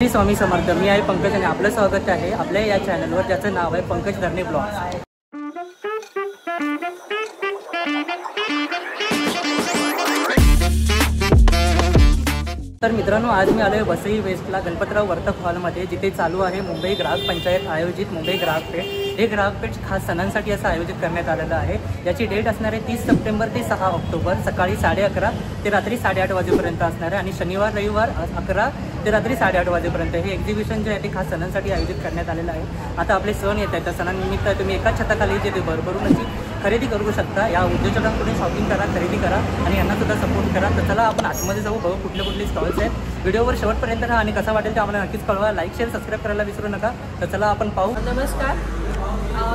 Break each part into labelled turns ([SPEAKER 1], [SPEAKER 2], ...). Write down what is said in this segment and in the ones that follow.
[SPEAKER 1] श्री स्वामी समर्थ। मी आहे पंकज आणि आपलं स्वागत आहे आपल्या या चॅनलवर, ज्याचं नाव आहे पंकज धरणे ब्लॉग्स। तर मित्रांनो, आज मी आलो आहे वसई वेस्टला गणपतराव वर्तक हॉलमध्ये, जिथे चालू आहे मुंबई ग्राहक पंचायत आयोजित मुंबई ग्राहक पेठ। हे ग्राहक पेठ खास सणांसाठी असं आयोजित करण्यात आलेलं आहे। याची डेट असणार आहे 30 सप्टेंबर ते 6 ऑक्टोबर, सकाळी 11:30 ते रात्री 8:30 वाजेपर्यंत असणार आहे आणि शनिवार रविवार 11 ते रात्री 8:30 वाजेपर्यंत हे एक्झिबिशन जे आहे ते खास सणांसाठी आयोजित करण्यात आलेलं आहे। आता आपले सण येत आहेत, त्या सणांनिमित्त तुम्ही एकाच छताखाली जे भरभरून अशी खरेदी करू शकता। या उद्योजकांकडून शॉपिंग करा, खरेदी करा आणि यांना सुद्धा सपोर्ट करा। तर चला आपण आतमध्ये जाऊ, बघू कुठले स्टॉल्स आहेत। व्हिडिओवर शेवटपर्यंत राहा आणि कसा वाटेल ते आम्हाला नक्कीच कळवा। लाईक, शेअर, सबस्क्राईब करायला विसरू नका। तर चला आपण पाहू।
[SPEAKER 2] नमस्कार,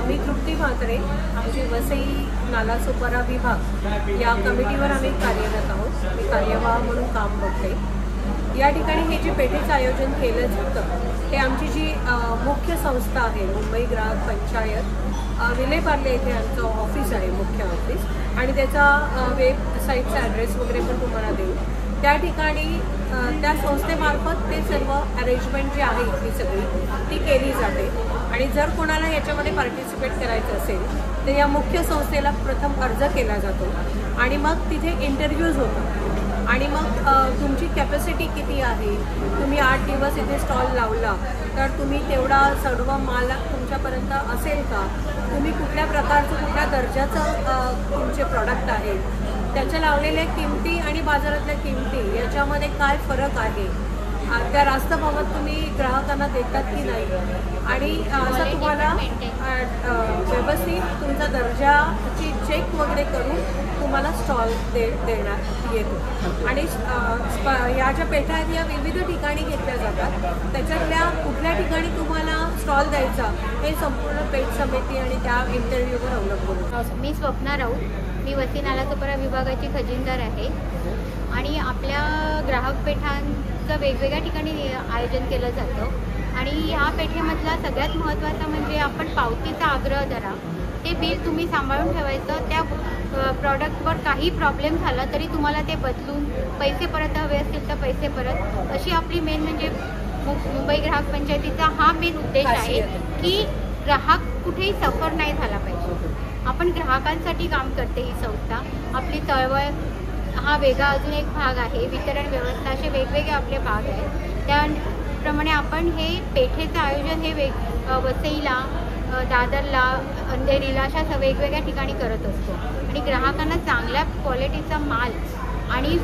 [SPEAKER 2] मी तृप्ती म्हात्रे। आमची वसई नालासोपारा विभाग या कमिटीवर आम्ही कार्यरत आहोत। मी कार्यवाह म्हणून काम बघते। या ठिकाणी हे जे पेठेचं आयोजन केलं जातं हे आमची जी मुख्य संस्था आहे मुंबई ग्राहक पंचायत, विलेपार्ले येथे आमचं ऑफिस आहे, मुख्य ऑफिस, आणि त्याचा वेबसाईटचा ॲड्रेस वगैरे पण तुम्हाला देऊ। त्या ठिकाणी त्या संस्थेमार्फत ते सर्व अरेंजमेंट जी आहे ही सगळी ती केली जाते। आणि जर कोणाला याच्यामध्ये पार्टिसिपेट करायचं असेल तर या मुख्य संस्थेला प्रथम अर्ज केला जातो आणि मग तिथे इंटरव्ह्यूज होतात आणि मग तुमची कॅपॅसिटी किती आहे, तुम्ही 8 दिवस इथे स्टॉल लावला तर तुम्ही तेवढा सर्व माल तुमच्यापर्यंत असेल का, तुम्ही कुठल्या प्रकारचं कुठल्या दर्जाचं तुमचे प्रॉडक्ट आहे, त्याच्या लावलेल्या किमती आणि बाजारातल्या किमती याच्यामध्ये काय फरक आहे, त्या रास्त भावात तुम्ही ग्राहकांना देतात की नाही, आणि असं तुम्हाला व्यवस्थित तुमचा दर्जाची चेक वगैरे करून तुम्हाला स्टॉल देण्यात येतो। आणि या ज्या पेठा आहेत या विविध ठिकाणी घेतल्या जातात, त्याच्यातल्या कुठल्या ठिकाणी तुम्हाला स्टॉल द्यायचा हे संपूर्ण पेठ समिती आणि त्या इंटरव्ह्यूवर अवलंबून।
[SPEAKER 3] मी स्वप्ना राऊत, मी वसई नालासोपारा विभागाची खजिनदार आहे आणि आपल्या ग्राहक पेठांचं वेगवेगळ्या ठिकाणी आयोजन केलं जातं। आणि ह्या पेठेमधला सगळ्यात महत्त्वाचा म्हणजे आपण पावतीचा आग्रह धरा, ते बिल तुम्ही सांभाळून ठेवायचं। त्या प्रॉडक्टवर काही प्रॉब्लेम झाला तरी तुम्हाला ते बदलून पैसे परत हवे असतील तर पैसे परत, अशी आपली मेन म्हणजे मुंबई ग्राहक पंचायतीचा हा मेन उद्देश आहे की ग्राहक कुठेही सफर नाही झाला पाहिजे। आपण ग्राहकांसाठी काम करते ही संस्था। आपली चळवळ हा वेगळा अजून एक भाग आहे, वितरण व्यवस्था, असे वेगवेगळे आपले भाग आहेत। त्याप्रमाणे आपण हे पेठेचं आयोजन हे वसईला, दादरला, अंधेरीला अशा वेगवेगळ्या ठिकाणी करत असतो आणि ग्राहकांना चांगल्या क्वालिटीचा माल आणि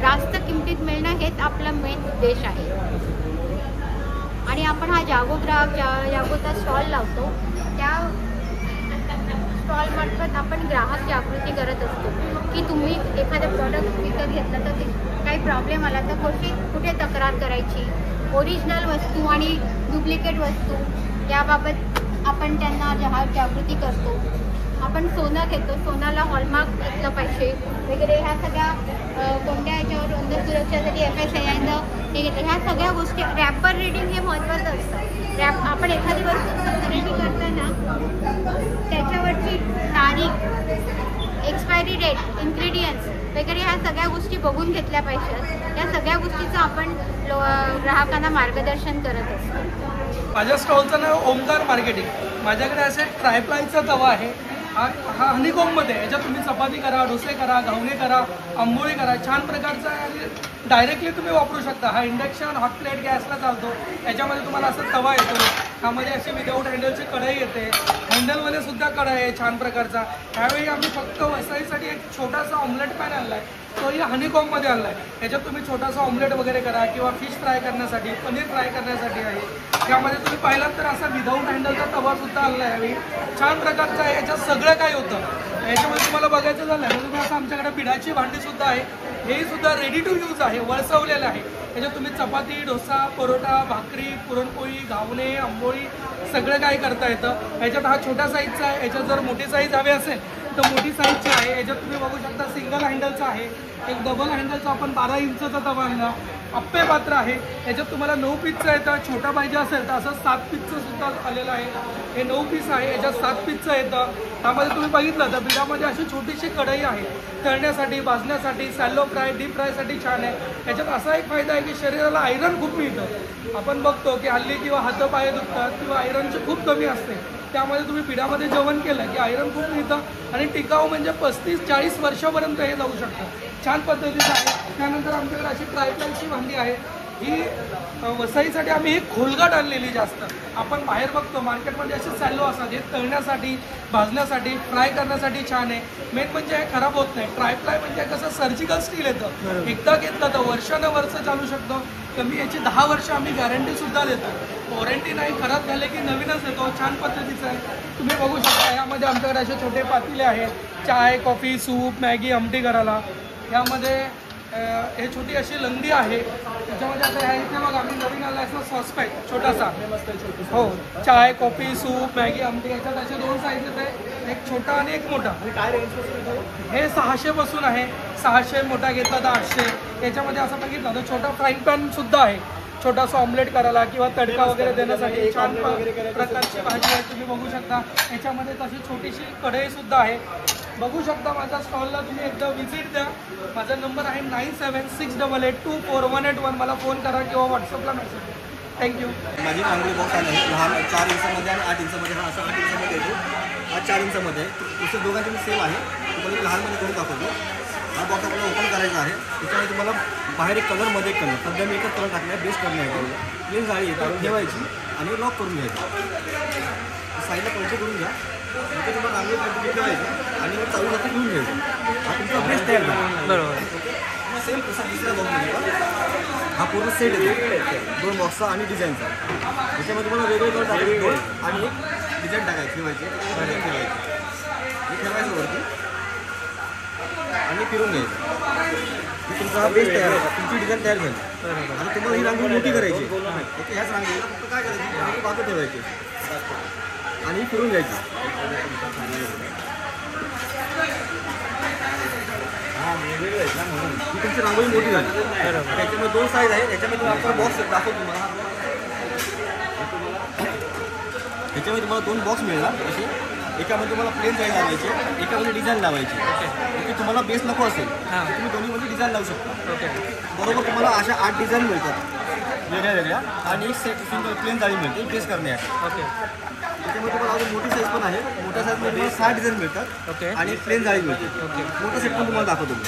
[SPEAKER 3] रास्त किमतीत मिळणं हेच आपला मेन उद्देश आहे। आणि आपण हा जागोचा स्टॉल लावतो, त्या स्टॉलमार्फत आपण ग्राहक जागृती करत असतो की तुम्ही एखादं प्रॉडक्ट विकत घेतलं तर काही प्रॉब्लेम आला तर कुठे तक्रार करायची, ओरिजिनल वस्तू आणि डुप्लिकेट वस्तू याबाबत आपण त्यांना जागृती करतो। आपण सोनं घेतो, सोनाला हॉलमार्क असलं पाहिजे वगैरे, ह्या सगळ्या कोणत्या ह्याच्यावर अंध सुरक्षेसाठी FSI हे घेतलं, ह्या सगळ्या गोष्टी। रॅपर रीडिंग हे महत्त्वाचं असतं। आपण एखादी वस्तू खरेदी करताना त्याच्यावरची तारीख, एक्सपायरी डेट, इन्ग्रेडियंट्स वगैरे ह्या सगळ्या गोष्टी बघून घेतल्या पाहिजेत। या सगळ्या गोष्टीचं आपण ग्राहकांना मार्गदर्शन करत असतो।
[SPEAKER 4] माझ्या स्टॉलचं नाव ओमकार मार्केटिंग। माझ्याकडे असे ट्रायप्लायचा तवा आहे, हा हनीकॉममध्ये, याच्यात तुम्ही चपाती करा, डोसे करा, घावणे करा, आंबोळी करा, छान प्रकारचा आहे आणि डायरेक्टली तुम्ही वापरू शकता। हा इंडक्शन हॉट प्लेट गॅसला चालतो। याच्यामध्ये तुम्हाला असं तवा येतो, ह्यामध्ये अशी विदाऊट हँडलची कढई येते, हँडलमध्ये सुद्धा कढई आहे छान प्रकारचा। ह्यावेळी आम्ही फक्त वसईसाठी एक छोटासा ऑमलेट पॅन आणला आहे, तोही हनीकॉममध्ये आणला आहे। याच्यात तुम्ही छोटासा ऑमलेट वगैरे करा किंवा फिश फ्राय करण्यासाठी, पनीर फ्राय करण्यासाठी आहे। यामध्ये तुम्ही पाहिलात तर असा विदाऊट हँडलचा तवा सुद्धा आणला आहे यावेळी, छान प्रकारचा आहे। याच्यात सगळं काय होतं याच्यामध्ये तुम्हाला बघायचं झालं तर तुम्ही असं आमच्याकडे पिठाची भांडी सुद्धा आहे, हे सुद्धा रेडी टू यूज आहे, वळसवलेलं आहे। याच्यात तुम्ही चपाती, डोसा, परोठा, भाकरी, पुरणपोळी, घावणे, आंबोळी सगळं काय करता येतं। याच्यात हा छोटा साईजचा आहे, याच्यात जर मोठी साईज हवी असेल तर मोठी साईजची आहे। याच्यात तुम्ही बघू शकता सिंगल हँडलचा आहे, एक डबल हँडलचा आपण 12 इंचचा तवा आणला, अप्पे पात्र आहे. याच्यात तुम्हाला 9 पीसचं येतं. छोटा पाहिजे असेल तर असं 7 पीसचं सुद्धा आलेलं आहे. हे 9 पीस आहे. याच्यात 7 पीसचं येतं. त्यामध्ये तुम्ही बघितलं तर बिडामध्ये अशी छोटीशी कढई आहे, तळण्यासाठी, भाजण्यासाठी, सॅलो फ्राय, डीप फ्रायसाठी छान आहे. याच्यात असा एक फायदा आहे की शरीराला आयरन खूप मिळतं. आपण बघतो की हल्ली किंवा हातपाय दुखतात किंवा आयरनची खूप कमी असते, त्यामध्ये तुम्ही पिढ्यामध्ये जेवण केलं की आयरन खूप मिळतं आणि टिकाऊ म्हणजे 35-40 वर्षापर्यंत हे जाऊ शकतं. छान पद्धतीचं आहे. त्यानंतर आमच्याकडे अशी ट्रायप्लायची भांडी आहे. ही वसईसाठी आम्ही ही खोलगट आणलेली जास्त. आपण बाहेर बघतो मार्केटमध्ये असे सॅलो असतात, हे तळण्यासाठी, भाजण्यासाठी, फ्राय करण्यासाठी छान आहे. मेन म्हणजे हे खराब होत नाही. ट्रायप्लाय म्हणजे कसं सर्जिकल स्टील येतं, एकदा घेतलं तर वर्षानुवर्ष चालू शकतो. कमी याची 10 वर्ष आम्ही गॅरंटीसुद्धा देतो. वॉरंटी नाही, खराब झाले की नवीनच देतो. छान पद्धतीचं आहे. तुम्ही बघू शकता यामध्ये आमच्याकडे असे छोटे पातेले आहेत, चाय, कॉफी, सूप, मॅगी, आमटी करायला. यामध्ये हे छोटी अशी लंगडी आहे. त्याच्यामध्ये आता ह्या इथे बघा आम्ही नवीन आला असं सॉसपॅन छोटासा, हो, चाय, कॉफी, सूप, मॅगी, आमटी. याच्यात असे 2 साईजेस आहे, एक छोटा आणि एक मोठा. काय रेंज? हे 600 पासून आहे. 600 मोठा घेतला तर 800. याच्यामध्ये असं बघितलं तर छोटा फ्राईंग पॅन सुद्धा आहे, छोटासा ऑमलेट करायला किंवा तडका वगैरे देण्यासाठी. छान प्रकारची भाजी आहे, तुम्ही बघू शकता. याच्यामध्ये तशी छोटीशी कढई सुद्धा आहे. बघू शकता माझ्या स्टॉलला तुम्ही एकदा व्हिजिट द्या. माझा नंबर आहे 9768824181. मला फोन करा किंवा व्हॉट्सअपला मेसेज द्या. थँक्यू.
[SPEAKER 5] माझी रांगोळी बॉक्स आहे लहान 4 इंचामध्ये आणि 8 इंचामध्ये. हा असा 8 इंचामध्ये येतो, हा 4 इंचामध्ये आहे. दुसऱ्या दोघांची मी सेम आहे. तुम्हाला लहानमध्ये करून दाखवतो. हा बॉक्स आपल्याला ओपन करायचा आहे. त्याच्यामध्ये तुम्हाला बाहेर एक कलरमध्ये एक कलर, सध्या मी एकच कलर टाकला, बेस्ट करण्यासाठी प्लेन जाळी काढून ठेवायची आणि लॉक करून घ्यायची. साईडला पैसे करून घ्या. तिथे तुम्हाला रांगोळी पद्धती ठेवायची आणि मग चालू जाती घेऊन घ्यायचं. हा तुमचा बेस्ट तयार झाला.
[SPEAKER 1] बरोबर.
[SPEAKER 5] सेम तसा दुसऱ्या बॉक्समध्ये हा पूर्ण सेट येतो, 2 बॉक्सचा आणि डिझाईनचा. त्याच्यामध्ये तुम्हाला वेगळे कलर टाकायचे 2 आणि एक डिझाईन टाकायची ठेवायची. डिझाईन ठेवायची, हे ठेवायचं वरती आणि फिरून घ्यायचं. तुमचा हा बेस तयार आहे, तुमची डिझाईन तयार झाली. आणि तुम्हाला ही रांगोळी मोठी करायची. ओके, ह्याच रांगोळीला फक्त काय करायची, बाजू ठेवायची आणि फिरून घ्यायची. ही तुमची रांगोळी मोठी झाली. त्याच्यामध्ये 2 साईज आहे. याच्यामध्ये आपण बॉक्स दाखवतो तुम्हाला. याच्यामध्ये तुम्हाला 2 बॉक्स मिळणार असे. एकामध्ये तुम्हाला प्लेन जाळी लावायची, एकामध्ये डिझाईन लावायची. ओके, तुम्हाला बेस नको असेल तुम्ही दोन्हीमध्ये डिझाईन लावू शकता. ओके, बरोबर. तुम्हाला अशा 8 डिझाईन मिळतात वेगळ्या वेगळ्या आणि एक सेट सिंगल प्लेन जाळी मिळते बेस करण्यासाठी. ओके, त्याच्यामध्ये तुम्हाला अजून मोठी साईज पण आहे. मोठ्या साईजमध्ये 6 डिझाईन मिळतात. ओके, आणि एक प्लेन जाळी मिळते. ओके, मोठा सेट पण तुम्हाला दाखवतो मी.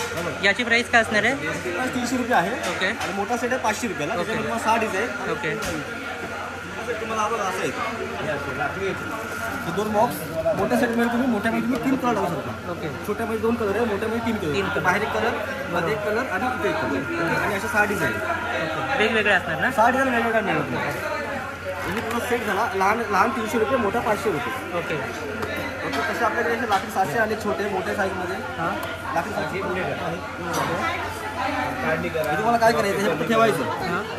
[SPEAKER 1] याची प्राईस काय असणार आहे?
[SPEAKER 5] 300 रुपये आहे.
[SPEAKER 1] ओके,
[SPEAKER 5] आणि मोठा सेट आहे 500 रुपयाला. त्याच्यामध्ये तुम्हाला 6 डिझाईन.
[SPEAKER 1] ओके,
[SPEAKER 5] तुम्हाला आवड असं येतं. 2 बॉक्स. मोठ्या सेटमध्ये मोठ्यामध्ये तुम्ही 3 कलर लावू शकता. ओके, छोट्यामध्ये 2 कलर आहे, मोठ्यामध्ये 3 कलर. बाहेर एक कलर, मध्ये एक कलर आणि इथे एक कलर. आणि अशा 6 डिझाईन
[SPEAKER 1] वेगवेगळे असणार ना?
[SPEAKER 5] 6 डिझाईन वेगवेगळ्या मिळत. म्हणजे पूर्ण सेट झाला. लहान 300 रुपये, मोठा 500 रुपये.
[SPEAKER 1] ओके,
[SPEAKER 5] ओके, तसे आपल्याकडे असे लाकडी 700 आले छोटे मोठ्या साईजमध्ये. हां, लाकडी 700 तुम्हाला काय करायचं, हे फक्त ठेवायचं.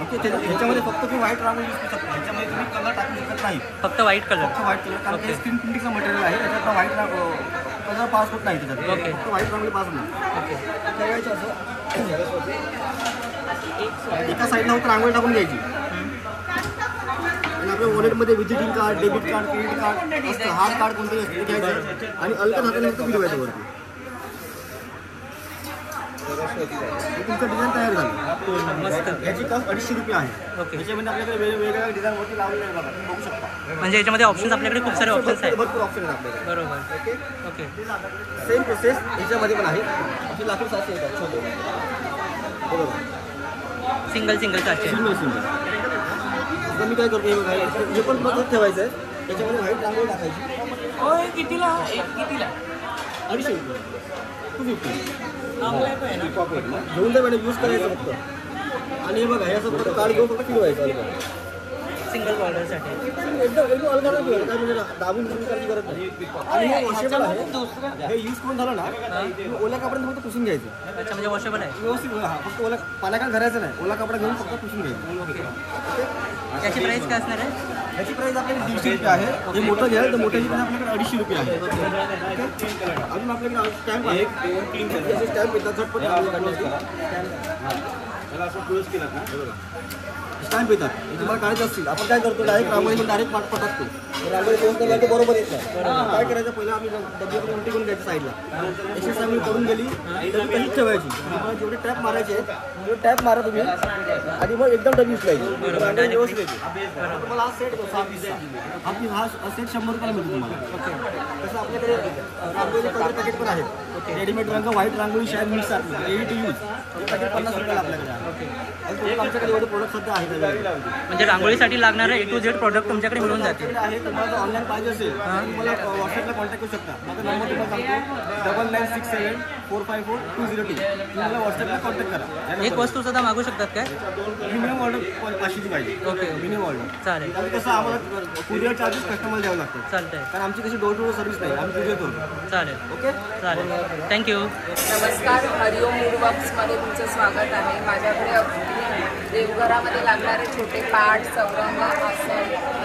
[SPEAKER 5] ओके, ह्याच्यामध्ये फक्त तुम्ही व्हाईट रांगोळी यूज करू शकता. ह्याच्यामध्ये तुम्ही कलर टाकू शकत नाही,
[SPEAKER 1] फक्त व्हाईट कलर.
[SPEAKER 5] फक्त व्हाईट कलर. कारण ते स्क्रीन प्रिंटिंगचं मटेरियल आहे. त्याच्यात व्हाईट कलर पास होत नाही त्याच्यात.
[SPEAKER 1] ओके,
[SPEAKER 5] फक्त व्हाईट रांगोळी पास होईल. ओके, ठेवायचं असं. एका साईडला फक्त रांगोळी टाकून घ्यायची. आणि आपल्या वॉलेटमध्ये visiting card, debit card, credit card असतं. हार्ड कार्ड कोणतंही असतं ते घ्यायचं आणि अलगद हाताने फक्त फिरवायचं वरती. तुमचं डिझाईन तयार झालं.
[SPEAKER 1] मस्त.
[SPEAKER 5] याची कॉस्ट 250 रुपये आहे.
[SPEAKER 1] ओके,
[SPEAKER 5] याच्यामध्ये आपल्याकडे वेगवेगळ्या डिझाईनवरती लावलेले आहे बघा, बघू शकता.
[SPEAKER 1] म्हणजे याच्यामध्ये ऑप्शन आपल्याकडे खूप सारे ऑप्शन्स आहेत.
[SPEAKER 5] भरपूर ऑप्शन आहेत आपल्याकडे.
[SPEAKER 1] बरोबर.
[SPEAKER 5] ओके,
[SPEAKER 1] ओके,
[SPEAKER 5] सेम प्रोसेस याच्यामध्ये पण आहे. अशी लाकूड 700 येतात छोटे. बरोबर,
[SPEAKER 1] सिंगल 700.
[SPEAKER 5] सिंगल. आता मी काय करतो, हे बघा, हे पण पद्धत ठेवायचं आहे. त्याच्यामध्ये व्हाईट रांगोळी टाकायची.
[SPEAKER 1] होय, कितीला?
[SPEAKER 5] 250 रुपये. 250 घेऊन द्या मॅडम, यूज करायचं फक्त. आणि हे बघा, हे असं फक्त कार्ड घेऊन फक्त फिरवायचं.
[SPEAKER 1] सिंगल बॉर्डरसाठी
[SPEAKER 5] एकदम अलग काय म्हणजे दाबून करायची गरज नाही. आणि हे वॉशेबल आहे. हे यूज करून झालं ना, ओल्या कपड्याने फक्त पुसून घ्यायचं.
[SPEAKER 1] अच्छा, म्हणजे वॉशेबल आहे
[SPEAKER 5] व्यवस्थित. हा, फक्त ओल्या पाण्याखाली धरायचं नाही, ओला कपडा घेऊन फक्त पुसून घ्यायचं. ओके,
[SPEAKER 1] याची प्राईस काय असणार आहे?
[SPEAKER 5] ह्याची प्राईस आपल्याकडे 150 रुपये आहे. हे मोठं घ्याल तर मोठ्याची पण आपल्याकडे 250 रुपये आहे. अजून आपल्याकडे स्टॅम्प आहे. असे स्टॅम्प येतात झटपट काढण्यासाठी. त्याला असं क्लोज केलं ना हे बघा स्टॅम्प येतात. तुम्हाला काढायचं असतील आपण काय करतो डायरेक्ट रांगोळी डायरेक्ट पटकतो. रांगोळी दोन केला ते बरोबर येत नाही. काय करायचं पहिलं आम्ही डब्याकडे उलटी करून घ्यायची साईडला. अशी चांगली करून गेली तर तशीच ठेवायची. तुम्हाला जेवढे टॅप मारायचे आहेत तेवढे टॅप मारा तुम्ही आणि मग एकदम डबी उचलायची. व्यवस्थित तुम्हाला हा सेट 6 पीसचा हा सेट 100 रुपयाला मिळतो तुम्हाला. तसं आपल्याकडे रांगोळीचे कलर पॅकेट पण आहेत. रेडीमेड रंग व्हाईट रांगोळी शाईन मिक्स आहे रेडी टू यूज पॅकेट 50 रुपयाला आपल्याकडे आहे. आणि आमच्याकडे एवढे प्रोडक्ट सध्या आहेत.
[SPEAKER 1] म्हणजे रांगोळीसाठी लागणारे A to Z प्रोडक्ट तुमच्याकडे मिळून जातील.
[SPEAKER 5] आहे तुम्हाला ऑनलाईन पाहिजे असेल तुम्हाला व्हॉट्सअपला कॉन्टॅक्ट करू शकता. माझा नंबर तुम्हाला सांगतो 9967454202. तुम्हाला व्हॉट्सअपला कॉन्टॅक्ट करा.
[SPEAKER 1] एक वस्तू सुद्धा मागू शकतात काय?
[SPEAKER 5] मिनिमम ऑर्डर 500ची पाहिजे.
[SPEAKER 1] ओके
[SPEAKER 5] मिनिमम ऑर्डर
[SPEAKER 1] चालेल.
[SPEAKER 5] आणि कसं आम्हाला कुरिअर चार्जेस कस्टमर द्यावे लागतात.
[SPEAKER 1] चालतंय
[SPEAKER 5] कारण आमची कशी डोर टू डोर सर्व्हिस नाही आम्ही कुरिअर करतो.
[SPEAKER 1] चालेल
[SPEAKER 5] ओके
[SPEAKER 1] चालेल थँक्यू.
[SPEAKER 2] नमस्कार, हरिओम मूडवर्क्समध्ये तुमचं स्वागत आहे. माझ्याकडे देवघरामध्ये लागणारे छोटे पाट, चौरंग, आसन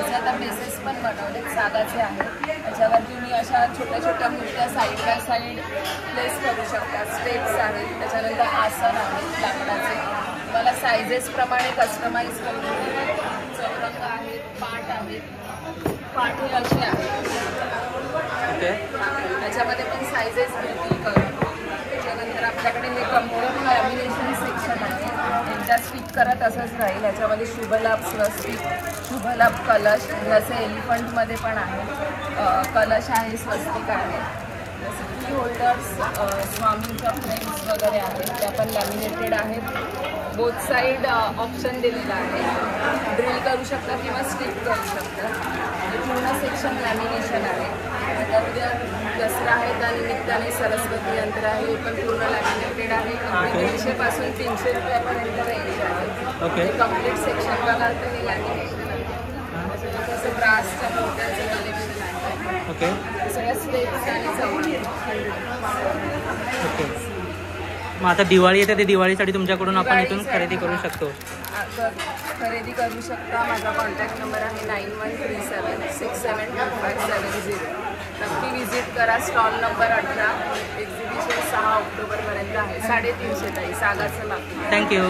[SPEAKER 2] असे आता बेसेस पण बनवलेत सागाचे आहेत. त्याच्यावर तुम्ही अशा छोट्या छोट्या मूर्त्या साईड बाय साईड प्लेस करू शकता. स्टेप्स आहेत, त्याच्यानंतर आसन आहेत लाकडाचे. तुम्हाला सायझेसप्रमाणे कस्टमाइज करून दिले. चौरंग आहेत, पाट आहेत, पाट हे असे आहेत.
[SPEAKER 1] ओके
[SPEAKER 2] त्याच्यामध्ये पण सायझेस भेटतील करून. त्याच्यानंतर आपल्याकडे हे कम्प्युटर लॅमिनेशन सेक्शन आहे. एकदा स्टिक करत असंच राहील. याच्यामध्ये शुभलाभ, स्वस्तिक, शुभलाभ, कलश हे असे एलिफंटमध्ये पण आहे. कलश आहे, स्वस्तिक आहे. जसे की होल्डर्स, स्वामींच्या फ्रेम्स वगैरे आहेत त्या पण लॅमिनेटेड आहेत. बोथ साईड ऑप्शन दिलेला आहे. ड्रिल करू शकता किंवा स्टिक करू शकता. हे पूर्ण सेक्शन लॅमिनेशन आहे. आता उद्या दसरा आहे त्या निमित्ताने सरस्वती यंत्र आहे हे पण पूर्ण लॅमिनेटेड आहे. 150 पासून 300 रुपयापर्यंत रेंज आहे.
[SPEAKER 1] ओके
[SPEAKER 2] कम्प्लीट सेक्शन बघाल तर हे लॅमिनेशन आहे. तसं ब्रासच्या मोठ्याचं अवेलेबल आहे.
[SPEAKER 1] ओके
[SPEAKER 2] सगळ्या स्टेप्स आणि चौकटी.
[SPEAKER 1] ओके मग आता दिवाळी येते ते दिवाळीसाठी तुमच्याकडून आपण इथून खरेदी करू शकतो.
[SPEAKER 2] खरेदी करू शकता. माझा कॉन्टॅक्ट नंबर आहे 9137672570. नक्की व्हिजिट करा. Stall number 18. एक्झिबिशन 6 ऑक्टोबरपर्यंत आहे. 350 ताई सागाचं लाभ.
[SPEAKER 1] थँक्यू.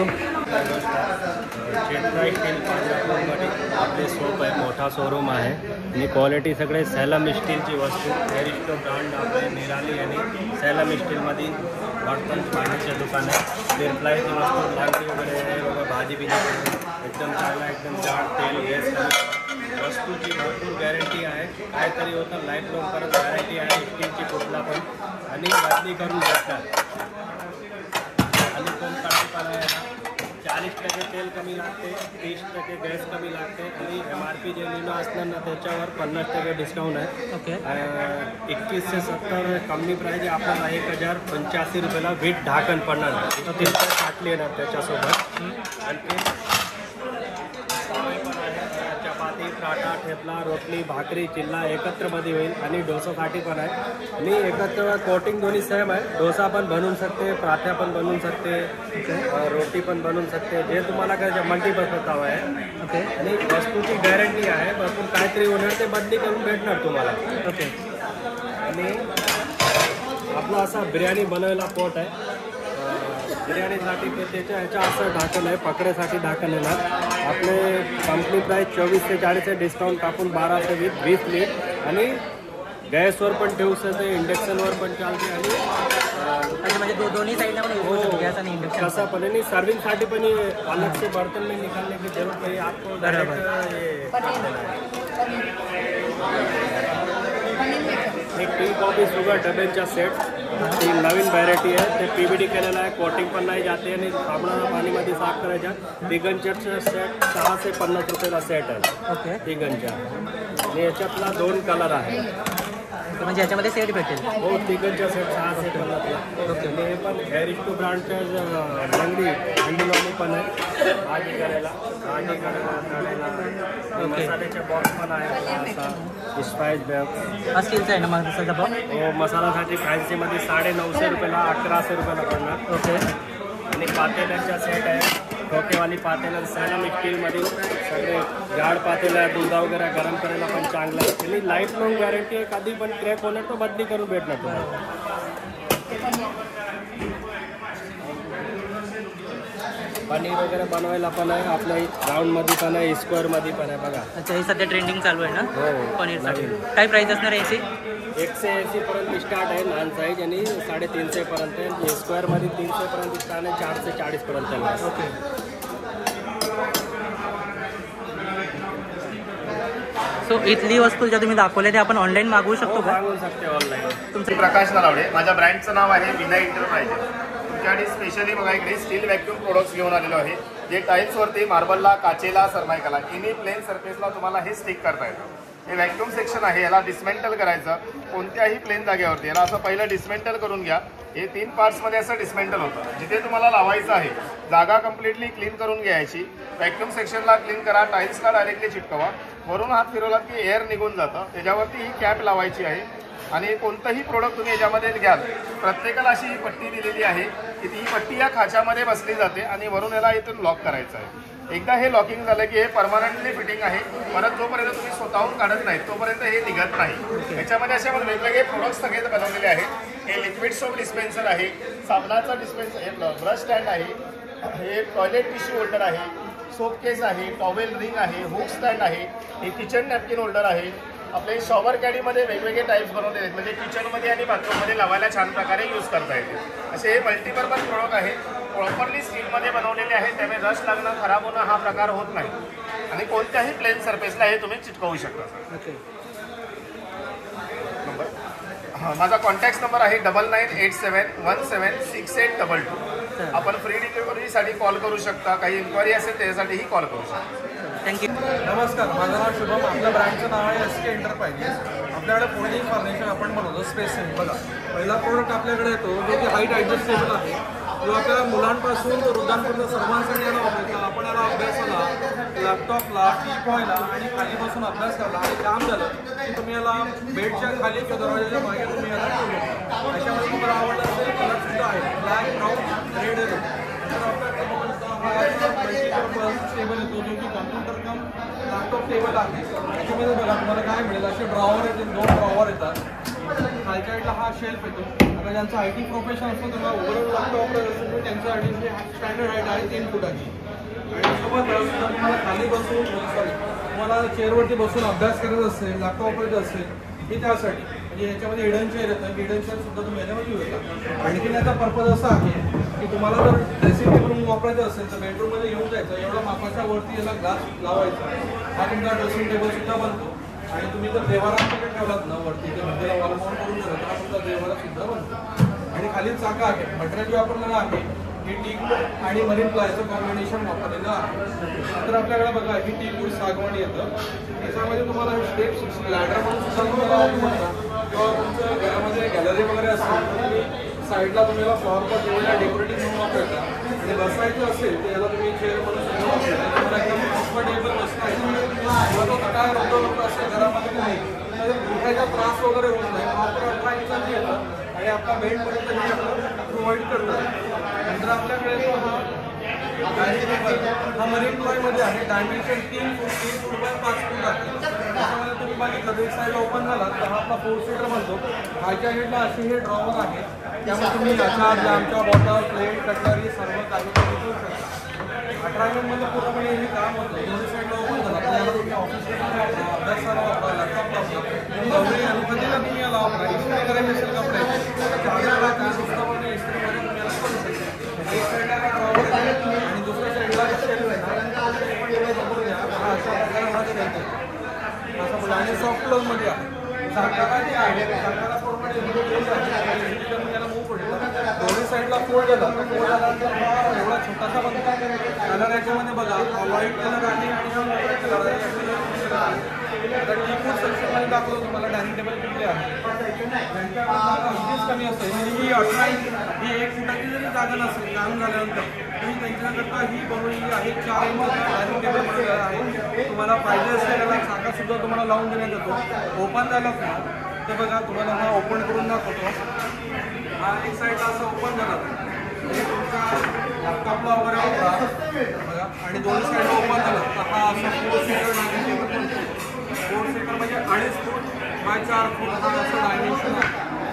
[SPEAKER 6] चेतराई स्टील पार्लरमध्ये आपले शॉप आहे. मोठा शोरूम आहे आणि क्वालिटी सगळे सॅलम स्टीलची वस्तू एरिस्टो ब्रँड आपले निराली आणि सॅलम स्टीलमध्ये बर्तन पाण्याचे दुकान आहे. प्लायची वस्तू लाकडी वगैरे आहे बघा. भाजी बिजी एकदम चांगला एकदम जाड तेल गॅस वस्तूची भरपूर गॅरंटी आहे. काहीतरी होतं लाईफ लॉंग परत गॅरंटी आहे स्टीलची कुठला पण आणि बदली करून भेटतात. आणि कोणता पण आहे 40% तेल कमी लागते, 30% गॅस कमी लागते आणि MRP जे लिहिलं असणार ना त्याच्यावर 50% डिस्काउंट आहे.
[SPEAKER 1] ओके
[SPEAKER 6] 21 से 70 कंपनी प्राईज आपल्याला 1085 रुपयाला विथ ढाकण पडणार. साठली येणार त्याच्यासोबत. आणखी चपाती, पराठा, ठेपला, रोटली, भाकरी, चिल्ला एकत्रमध्ये होईल आणि डोसासाठी पण आहे. आणि एकत्र कोटिंग दोन्ही सेम आहे. डोसा पण बनवून शकते, पराठा पण बनवून शकते, रोटी पण बनवून शकते. जे तुम्हाला काय मल्टीपर्पज हवं आहे.
[SPEAKER 1] ओके
[SPEAKER 6] आणि वस्तूची गॅरंटी आहे. भरपूर काहीतरी होणार ते बदली करून भेटणार तुम्हाला.
[SPEAKER 1] ओके
[SPEAKER 6] आणि आपला असा बिर्याणी बनवायला पोट आहे. बिर्याणीसाठी ते त्याच्या ह्याच्या असं ढाकण आहे. पकड्यासाठी ढाकण येणार. आपले कंपनी प्राईस 24 ते 40 डिस्काउंट टाकून 12 ते 20 लीट आणि गॅसवर पण ठेवू शकते, इंडक्शनवर पण चालते. आणि
[SPEAKER 1] म्हणजे दोन्ही साईडला पण
[SPEAKER 6] हो
[SPEAKER 1] गॅस आणि इंडक्शन
[SPEAKER 6] कसं पण आणि सर्विंगसाठी पण अलग से बर्तन में निकालने की जरूरत नहीं आपको.
[SPEAKER 1] बराबर.
[SPEAKER 6] एक टी कॉफी शुगर डब्यांच्या सेट ती नवीन व्हरायटी आहे. ते PVD केलेलं आहे. कोटिंग पण नाही जाते आणि साबणाला पाणीमध्ये साफ करायच्या. तिघांच्या सेट 6 ते 50 रुपयाला सेट आहे.
[SPEAKER 1] ओके
[SPEAKER 6] तिघांच्या आणि याच्यातला 2 कलर आहे.
[SPEAKER 1] म्हणजे याच्यामध्ये सेट भेटेल.
[SPEAKER 6] हो तिघांच्या सेट 6 ते 50ला. ओके आणि हे पण एरिस्टो ब्रँडच्या लंगडी हंडीलोनी पण आहे. भाजी करायला तळायला मसाल्याचे बॉक्स पण आहे. असा स्पाइस बॉक्स
[SPEAKER 1] हा स्टीलचा आहे ना मसाला बॉक्स.
[SPEAKER 6] हो मसाल्यासाठी फॅन्सीमध्ये 950 रुपयाला 1100 रुपयाला पडणार.
[SPEAKER 1] ओके
[SPEAKER 6] आणि पातेल्यांच्या सेट आहे. खोकेवाली पातेलं सॅलम स्टीलमध्ये सगळे जाड पातेलं आहे. दूध वगैरे गरम करायला पण चांगलं आहे. आणि लाईफ लॉंग गॅरंटी आहे. कधी पण क्रॅक होणार तो बदली करून भेटणार तुम्हाला. पनीर वगैरे बनवायला पण आहे, आपल्या राऊंडमध्ये पण आहे, स्क्वेअरमध्ये पण आहे बघा.
[SPEAKER 1] अच्छा, हे सध्या ट्रेंडिंग चालू आहे ना
[SPEAKER 6] हो,
[SPEAKER 1] पनीरसाठी.
[SPEAKER 6] नवीन.
[SPEAKER 1] काय प्राईस असणार आहे याची?
[SPEAKER 6] 180 पर्यंत स्टार्ट आहे लहान साईज आणि 350 पर्यंत आहे. स्क्वेअरमध्ये 300 पर्यंत स्टार्ट आहे, 440 पर्यंत आहे.
[SPEAKER 1] ओके. सो इथली वस्तू ज्या तुम्ही दाखवल्या त्या आपण ऑनलाईन मागवू शकतो का?
[SPEAKER 6] मागवू शकते ऑनलाईन.
[SPEAKER 1] तुमचं
[SPEAKER 7] प्रकाश नलावडे, माझ्या ब्रँडचं नाव आहे विनय एंटरप्राइजेस. तुमच्याकडे स्पेशली बघा इकडे स्टील व्हॅक्यूम प्रोडक्ट्स घेऊन आलेलो आहे, जे टाईल्सवरती मार्बलला, काचेला, सरमायकाला एनी प्लेन सरफेसला तुम्हाला हे स्टिक करता येतं. हे व्हॅक्यूम सेक्शन आहे, याला डिस्मेंटल करायचं कोणत्याही प्लेन जागेवरती. याला असं पहिलं डिस्मेंटल करून घ्या. हे 3 पार्ट्समध्ये असं डिस्मेंटल होतं. जिथे तुम्हाला लावायचं आहे जागा कम्प्लिटली क्लीन करून घ्यायची. व्हॅक्यूम सेक्शनला क्लीन करा, टाईल्सला डायरेक्टली चिटकवा. वरून हात फिरवलात की एअर निघून जातं. त्याच्यावरती ही कॅप लावायची आहे आणि कोणतंही प्रोडक्ट तुम्ही याच्यामध्ये घ्याल प्रत्येकाला अशी ही पट्टी दिलेली आहे की ती पट्टी या खाच्यामध्ये बसली जाते आणि वरून याला इथून लॉक करायचं आहे. एकदा हे लॉकिंग झालं की हे परमनंटली फिटिंग आहे. परत जोपर्यंत तुम्ही स्वतःहून काढत नाही तोपर्यंत हे निघत नाही. याच्यामध्ये असे आपण वेगवेगळे प्रोडक्ट्स सगळे बनवलेले आहेत. हे लिक्विड सोप डिस्पेन्सर आहे, साबणाचा डिस्पेन्सर, हे ब्रश स्टँड आहे, हे टॉयलेट टिश्यू होल्डर आहे, सोप केस आहे, टॉवेल रिंग आहे, हुक स्टँड आहे, हे किचन नॅपकिन होल्डर आहे. आपले शॉवर कॅडीमध्ये वेगवेगळे टाईप्स बनवलेले आहेत, म्हणजे किचनमध्ये आणि बाथरूममध्ये लावायला छान प्रकारे यूज करता येते. असे हे मल्टीपर्पज प्रोडक्ट आहेत, प्रॉपरली स्टीलमध्ये बनवलेले आहेत. त्यामुळे रश लागणं, खराब होणं हा प्रकार होत नाही आणि कोणत्याही प्लेन सरफेसला हे तुम्ही चिटकवू शकता. माझा कॉन्टॅक्ट नंबर आहे 9987176822. आपण फ्री डिलिव्हरीसाठी कॉल करू शकता. काही इन्क्वायरी असेल त्याच्यासाठीही कॉल करू शकता.
[SPEAKER 1] थँक्यू.
[SPEAKER 8] नमस्कार, माझं नाव शुभम. आपल्या ब्रँडचं नाव आहे SK एंटरप्राइजेस. आपल्याकडे कोणीही फर्निचर आपण बनवतो स्पेसिफिक. बघा, पहिला प्रोडक्ट आपल्याकडे येतो जो की हाईट ॲडजस्टेबल आहे, जो आपल्याला मुलांपासून वृद्धांपर्यंत सर्वांसाठी याला वापरतो. आपण याला अभ्यासाला, लॅपटॉपला, टीपॉयला आणि खाली बसून अभ्यास करायला आणि काम झालं की तुम्ही याला बेडच्या खाली किंवा दरवाजाच्या मागे तुम्ही याला ठेवू शकता. त्याच्यामध्ये तुम्हाला आवडलं असेल कलरसुद्धा आहे, ब्लॅक, ब्राऊन, रेड येतो. तर टेबल येतो जो की कॉम्प्युटर कम लॅपटॉप टेबल आहे. त्याच्यामध्ये बघा तुम्हाला काय मिळेल, असे ड्रॉवर येतील, 2 ड्रॉवर येतात. खालच्या साईडला हा शेल्फ येतो. आता ज्यांचं IT प्रोफेशन असतं त्यांना ओव्हरऑल लॅपटॉप असेल तर त्यांच्यासाठी स्टँडर्ड हाईट आहे 3 फुटाची. आणि सोबतच तुम्हाला खाली बसून तुम्हाला चेअरवरती बसून अभ्यास करायचा असेल, लॅपटॉप वापरायचं असेल, हे त्यासाठी. म्हणजे याच्यामध्ये हिडन चेअर येतं, हिडन चेअर सुद्धा तुम्ही याच्यामध्ये यूज करता. आणखी याचा पर्पज असा आहे की तुम्हाला जर ड्रेसिंग टेबल रूम वापरायचं असेल तर बेडरूममध्ये घेऊन जायचं, एवढा मापाच्या वरती याला ग्लास लावायचा. हा तुमचा ड्रेसिंग टेबल सुद्धा बनतो. आणि तुम्ही जर देवारा तिकडे ठेवलात ना वरती, ते भिंतीला वॉल माउंट करून ठेवला तर हा तुमचा देवारा सुद्धा बनतो. आणि खाली चाका आहे, मटेरियल जे वापरलेलं आहे हे टीक आणि मरीन प्लायचं कॉम्बिनेशन वापरलेलं आहे. तर आपल्याकडे बघा ही टीकूड सागवानी येतं. त्याच्यामध्ये तुम्हाला स्टेप्स लॅडर म्हणून सुद्धा तुम्हाला वापरू शकता. किंवा तुमच्या घरामध्ये गॅलरी वगैरे असेल तर तुम्ही साईडला तुम्हाला फ्लॉवर पॉट ठेवलेला डेकोरेटिव्ह म्हणून वापरता. आणि बसायचं असेल तर याला तुम्ही चेअर म्हणून सुद्धा वापरता. तुम्हाला एकदम कम्फर्टेबल बसता येईल. किंवा तो काय रोड असेल घरामध्ये नाही तर उठायचा त्रास वगैरे होत नाही. प्रॉपर 18 इंचाची येतं आणि आपला बेडपर्यंत हे आपलं प्रोव्हाइड करतो. नंतर आपल्याकडे तो हा मरीन प्लायमध्ये आहे. डायमेन्शन 3 फूट 3 फूट बाय 5 फूट आहे. त्याच्यामध्ये तुम्ही बघितलं एक साईडला ओपन झाला तर हा आपला 4 सीटर बनतो. खालच्या साईडला असे हे ड्रॉवर आहे, त्यामुळे तुम्ही अचार, जामच्या बॉटल, प्लेट, कटलरी सर्व काही ठेवू शकता. 18 मध्ये पूर्णपणे हे काम होतं. दोन्ही साईडला ओपन झाला तर याला तुम्ही ऑफिसला अभ्यासाला वापरा, लॅपटॉपला वापरा, गौरी आणि कधीला तुम्ही याला वापरा. इस्त्री करायची असेल कपडे सुद्धा इस्त्री मध्ये तुम्ही याला करू शकता. एक साईडला ड्रॉवर आहे आणि दुसऱ्या साईडला शेल्फ आहे. अशा प्रकारे हा शेल्फ आहे. असं बोला. आणि सॉफ्ट क्लोजमध्ये आहे. सरकारला जे आहे सरकारला पूर्णपणे याला मूव पडलं. दोन्ही साईडला फोल्ड झाला तर फोल्ड झाल्यानंतर हा एवढा छोटासा बनतो. कलर याच्यामध्ये बघा व्हाईट कलर आहे आणि हा मोकळा कलर आहे. आता टीकूड सेक्शनमध्ये दाखवतो तुम्हाला डायनिंग टेबल कुठले आहे. अगदीच कमी असते. ही 18 इंच ही 1 फुटाची जरी जागा नसेल काम झाल्यानंतर तुम्ही त्यांच्याकरता ही बनवलेली आहे. 4 इंच डायनिंग टेबल बनवलेला आहे. तुम्हाला पाहिजे असेल त्याला चाकासुद्धा तुम्हाला लावून देण्यात येतो. ओपन झालं तर बघा तुम्हाला हा ओपन करून दाखवतो. हा एक साईडला असं ओपन झाला म्हणजे तुमच्या लॅपटॉपला वगैरे वापरा बघा. आणि दोन्ही साईडला ओपन झालं तर हा असा 4 सीटर डायनिंग टेबल बनतो. 4 सीटर म्हणजे 2.5 फूट बाय 4 फूट हा असं डायमेन्शन आहे.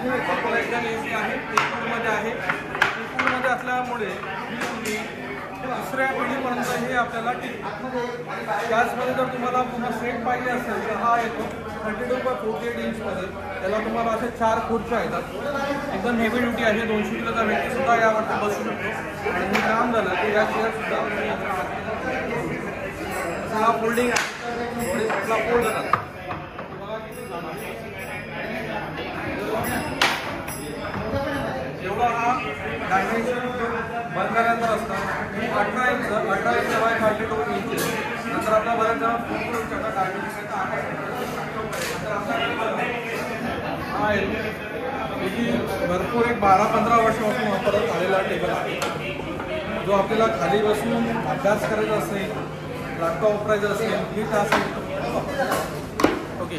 [SPEAKER 8] वापरायला एकदम इझी आहे. टीकूडमध्ये आहे. टीकूडमध्ये असल्यामुळे तुम्ही तिसऱ्या पिढीपर्यंत हे आपल्याला त्याचमध्ये जर तुम्हाला पूर्ण सेट पाहिजे असेल तर हा येतो 32x48 इंचमध्ये. त्याला तुम्हाला असे 4 खुर्च्या येतात. एकदम हेवी ड्युटी आहे. 200 किलोचा व्यक्तीसुद्धा यावरती बसू शकतो. आणि हे काम झालं की या चेअरसुद्धा हा फोल्डिंग आहे. थोडी साईडला फोल्ड होतात. एवढा हा डायमेन्शन बंद झाल्यानंतर असतं 18 इंच बाय 32 इंच. नंतर आपला बऱ्याच जण फुल डायमेन्शन हा आहे भरपूर एक 12-15 वर्षापासून वापरत आलेला टेबल आहे. जो आपल्याला खाली बसून अभ्यास करायचा असेल, लॅपटॉप वापरायचा असेल, लिहित असेल. ओके,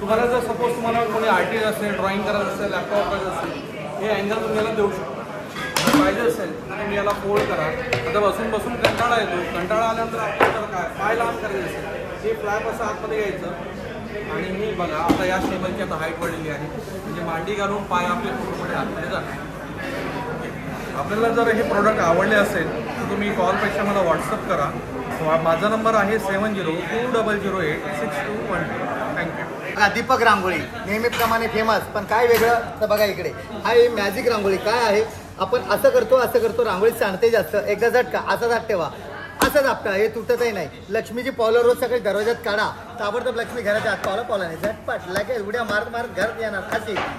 [SPEAKER 8] तुम्हाला जर सपोज तुम्हाला कोणी आर्टिस्ट असेल, ड्रॉइंग करायचं असेल, लॅपटॉप वापरायचं असेल, हे अँगल तुम्ही याला देऊ शकता. पाहिजे असेल तर तुम्ही याला फोल्ड करा. आता बसून कंटाळा येतो. कंटाळा आल्यानंतर आपल्याला काय पाय लांब करायचं असेल, हे फ्लॅप असं आतमध्ये घ्यायचं. आणि मी बघा आता या टेबलची आता हाईट वाढलेली आहे. म्हणजे मांडी घालून पाय आपले पूर्णपणे आतमध्ये जातात. आपल्याला जर हे प्रोडक्ट आवडले असेल तर तुम्ही कॉलपेक्षा मला व्हॉट्सअप करा. माझा नंबर आहे 7020086212. थँक्यू.
[SPEAKER 9] दीपक रांगोळी नेहमीप्रमाणे फेमस, पण काय वेगळं तर बघा इकडे हा ही मॅजिक रांगोळी. काय आहे, आपण असं करतो रांगोळी सांडते जास्त. एकदा झटका असा दाट ठेवा, असं दाबता, हे तुटतही नाही. लक्ष्मीची पावलं रोज सकाळी दरवाज्यात काढा, ताबडतोब लक्ष्मी घराच्या आत पावला नाही झटपट लगेच उड्या मारत घरात येणार.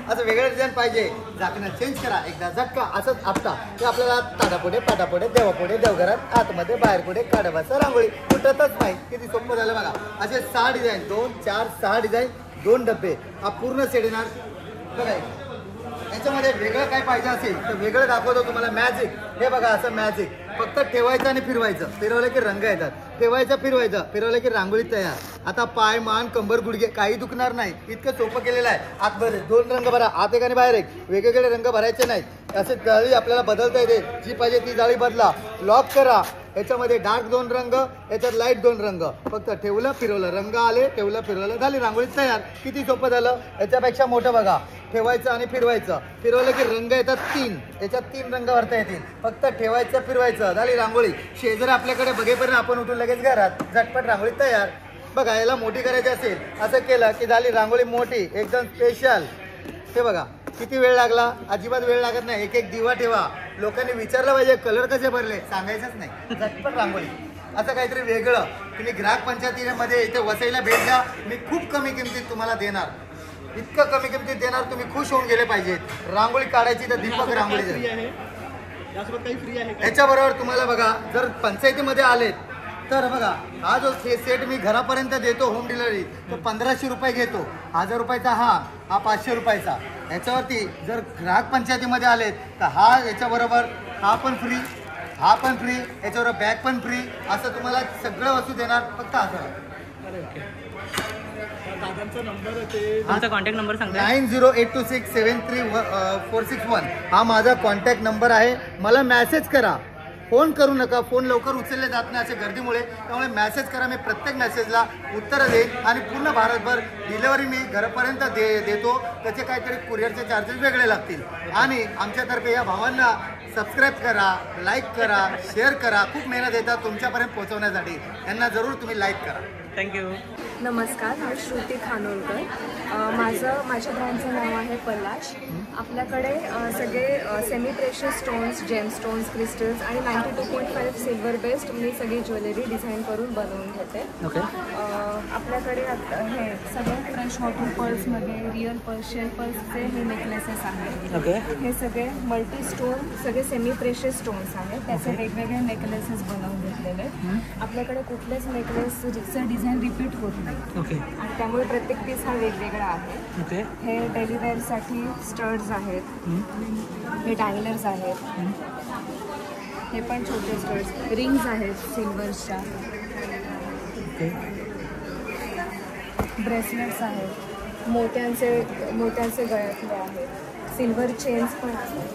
[SPEAKER 9] असं वेगळं डिझाईन पाहिजे, झाकणं चेंज करा, एकदा झटका असंच आपटा ते आपल्याला ताटापुढे पाटापुढे देवापुढे देवघरात आतमध्ये बाहेर पुढे काढावाचं रांगोळी तुटतच नाही. किती सोपं झालं बघा. असे 6 डिझाईन, 2, 4, 6 डिझाईन, 2 डबे, हा पूर्ण सेट येणार बघा. याच्यामध्ये वेगळं काय पाहिजे असेल तर वेगळं दाखवतो तुम्हाला. मॅजिक हे बघा, असं मॅजिक फक्त ठेवायचं आणि फिरवायचं. फिरवलं की रंग येतात. ठेवायचं फिरवलं की रांगोळी तयार. आता पाय, मान, कंबर, गुडघे काही दुखणार नाही. इतकं सोपं केलेलं आहे. आतमध्ये 2 रंग भरा, आत एक आणि बाहेर एक. वेगवेगळे रंग भरायचे नाहीत. असे जाळी आपल्याला बदलता येते. जी पाहिजे ती जाळी बदला. लॉक करा. याच्यामध्ये डार्क 2 रंग, याच्यात लाईट 2 रंग. फक्त ठेवलं फिरवलं, रंग आले, ठेवलं फिरवलं, झाली रांगोळी तयार. किती सोपं झालं. याच्यापेक्षा मोठं बघा. ठेवायचं आणि फिरवायचं. फिरवलं की रंग येतात 3. याच्यात 3 रंग भरता येतील. फक्त ठेवायचं फिरवायचं, झाली रांगोळी. शेजारी आपल्याकडे बघेपर्यंत आपण उठून लगेच घरात झटपट रांगोळी तयार. बघा, याला मोठी करायची असेल असं केलं की झाली रांगोळी मोठी, एकदम स्पेशल. हे बघा किती वेळ लागला. अजिबात वेळ लागत नाही. एक दिवा ठेवा. लोकांनी विचारलं पाहिजे कलर कसे भरले, सांगायचंच नाही. झटपट रांगोळी. असं काहीतरी वेगळं. तुम्ही ग्राहक पंचायतीमध्ये इथे वसईला भेट द्या. मी खूप कमी किमतीत तुम्हाला देणार. इतकं कमी किमतीत देणार, तुम्ही खुश होऊन गेले पाहिजेत. रांगोळी काढायची तर दीपक रांगोळी. याच्याबरोबर तुम्हाला बघा, जर पंचायतीमध्ये आलेत तर बघा, हा जो सेट मी घरापर्यंत देतो होम डिलिव्हरी, तो 1500 रुपये घेतो. 1000 रुपयाचा हा 500 रुपयाचा. याच्यावरती जर ग्राहक पंचायतीमध्ये आलेत तर हा याच्याबरोबर हा पण फ्री, हा पण फ्री, याच्याबरोबर बॅग पण फ्री. असं तुम्हाला सगळं वस्तू देणार फक्त 1000.
[SPEAKER 1] आमचा कॉन्टॅक्ट नंबर सांगा.
[SPEAKER 9] 9082673461 हा माझा कॉन्टॅक्ट नंबर आहे. मला मेसेज करा, फोन करू नका. फोन लवकर उचलले जात नाही अशा गर्दीमुळे. त्यामुळे मेसेज करा. मी प्रत्येक मेसेजला उत्तरं देईन. आणि पूर्ण भारतभर डिलेवरी मी घरापर्यंत देतो. त्याचे काहीतरी कुरिअरचे चार्जेस वेगळे लागतील. आणि आमच्यातर्फे या भावांना सबस्क्राईब करा, लाईक करा, शेअर करा. खूप मेहनत येतात तुमच्यापर्यंत पोहोचवण्यासाठी. यांना जरूर तुम्ही लाईक करा.
[SPEAKER 1] थँक्यू.
[SPEAKER 10] नमस्कार, मी श्रुती खानोलकर. माझ्या ब्रँडचं नाव आहे पलाश. आपल्याकडे सगळे सेमी प्रेशियस स्टोन्स, जेम स्टोन्स, क्रिस्टल्स आणि 92.5 सिल्वर बेस्ड मी सगळी ज्वेलरी डिझाईन करून बनवून घेते. आपल्याकडे हे सगळे फ्रेश वॉटर पर्ल्समध्ये रिअल पर्ल्स, शेल पर्ल्सचे हे नेकलेसेस आहेत. हे सगळे मल्टी स्टोन, सगळे सेमी प्रेशियस स्टोन्स आहेत. त्याचे वेगवेगळे नेकलेसेस बनवून घेतलेले. आपल्याकडे कुठलेच नेकलेसचं डिझाईन रिपीट होत नाही. आणि त्यामुळे प्रत्येक पीस हा वेगवेगळा आहे. हे डेली वेअरसाठी स्टड्स आहेत. हे डायलर्स आहेत. हे पण छोटे स्टड्स. रिंग्स आहेत सिल्वरच्या. ब्रेसलेट्स आहेत. मोत्यांचे गळ्यातले आहेत. सिल्वर चेन्स पण आहेत.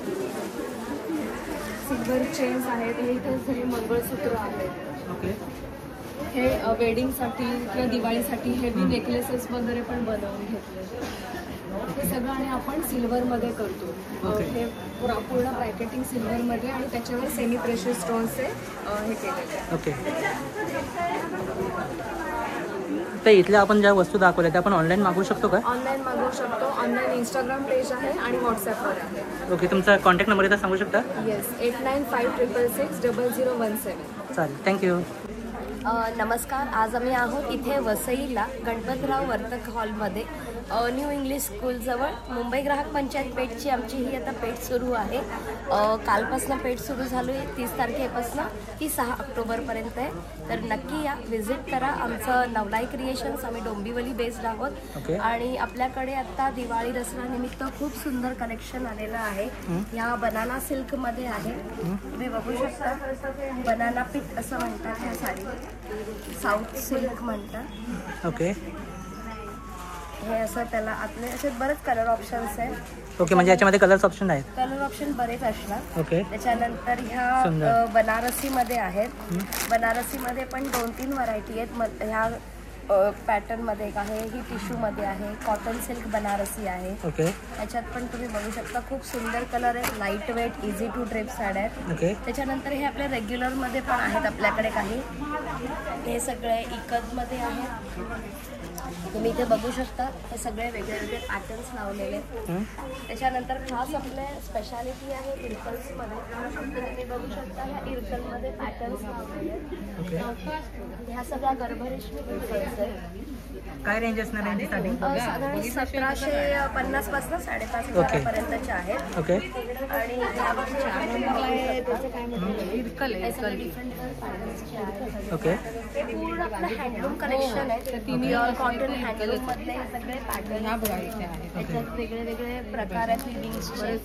[SPEAKER 10] सिल्वर चेन्स आहेत. हे इथे सगळे मंगळसूत्र आहेत. हे वेडिंगसाठी किंवा दिवाळीसाठी हेवी नेकलेसेस वगैरे पण बनवून घेतले. हे सगळं आणि आपण सिल्वरमध्ये करतो. हे पूर्ण पॅकेटिंग सिल्वरमध्ये आणि त्याच्यावर सेमी प्रेशियस स्टोन्सचे हे केलेले आहे.
[SPEAKER 1] ओके. तर इथल्या आपण ज्या वस्तू दाखवल्या त्या आपण ऑनलाईन मागवू शकतो का?
[SPEAKER 10] ऑनलाईन मागवू शकतो. ऑनलाईन इंस्टाग्राम पेज आहे आणि व्हॉट्सॲपवर आहे.
[SPEAKER 1] ओके. तुमचा कॉन्टॅक्ट नंबर एकदा सांगू शकता?
[SPEAKER 10] येस, 8956660017.
[SPEAKER 1] चालेल, थँक्यू.
[SPEAKER 11] नमस्कार. आज आम्ही आहोत इथे वसईला गणपतराव वर्तक हॉलमध्ये न्यू इंग्लिश स्कूलजवळ मुंबई ग्राहक पंचायत पेठची आमची ही आता पेठ सुरू आहे. कालपासून पेठ सुरू झाली आहे. 30 तारखेपासून ती 6 ऑक्टोबरपर्यंत आहे. तर नक्की या, व्हिजिट करा. आमचं नवलाई क्रिएशन्स, आम्ही डोंबिवली बेस्ड आहोत आणि आपल्याकडे आता दिवाळी दसरा निमित्त खूप सुंदर कलेक्शन आलेलं आहे. ह्या बनाना सिल्कमध्ये आहे. तुम्ही बघू शकता. बनाना पिट असं म्हणतात ह्या साडी, साऊथ सिल्क म्हणतात.
[SPEAKER 1] ओके.
[SPEAKER 11] हे असं त्याला आतले असे बरेच कलर ऑप्शन्स आहेत.
[SPEAKER 1] ओके, म्हणजे याच्यामध्ये कलर्स ऑप्शन आहेत?
[SPEAKER 11] कलर ऑप्शन बरेच असणार.
[SPEAKER 1] ओके.
[SPEAKER 11] त्याच्यानंतर ह्या बनारसीमध्ये आहेत. बनारसीमध्ये पण 2-3 व्हरायटी आहेत. ह्या पॅटर्नमध्ये एक आहे, ही टिश्यूमध्ये आहे, कॉटन सिल्क बनारसी आहे.
[SPEAKER 1] ओके.
[SPEAKER 11] ह्याच्यात पण तुम्ही बघू शकता खूप सुंदर कलर आहेत. Light weight, easy to drape साड्या आहेत.
[SPEAKER 1] ओके.
[SPEAKER 11] त्याच्यानंतर हे आपल्या रेग्युलरमध्ये पण आहेत आपल्याकडे काही. हे सगळे इकतमध्ये आहेत. तुम्ही इथे बघू शकता. हे सगळे वेगळे वेगळे पॅटर्न्स लावलेले. त्याच्यानंतर खास आपल्या स्पेशालिटी आहे इरकल्समध्ये. तुम्ही बघू शकता ह्या इरकलमध्ये पॅटर्न्स लावलेले. ह्या सगळ्या गर्भरेशमी इरकल्स आहेत.
[SPEAKER 1] काय रेंज असणार आहे याची?
[SPEAKER 11] साधारण 1750 पासून 5,500 पर्यंतच्या आहेत.
[SPEAKER 1] ओके.
[SPEAKER 11] आणि
[SPEAKER 1] ओके.
[SPEAKER 11] पूर्ण आपलं हँडलूम कलेक्शन आहे. कॉटन हँडलूम मधले सगळे पॅटर्न त्याच्यात वेगळे वेगळे प्रकार आहेत लिविंग्सचे.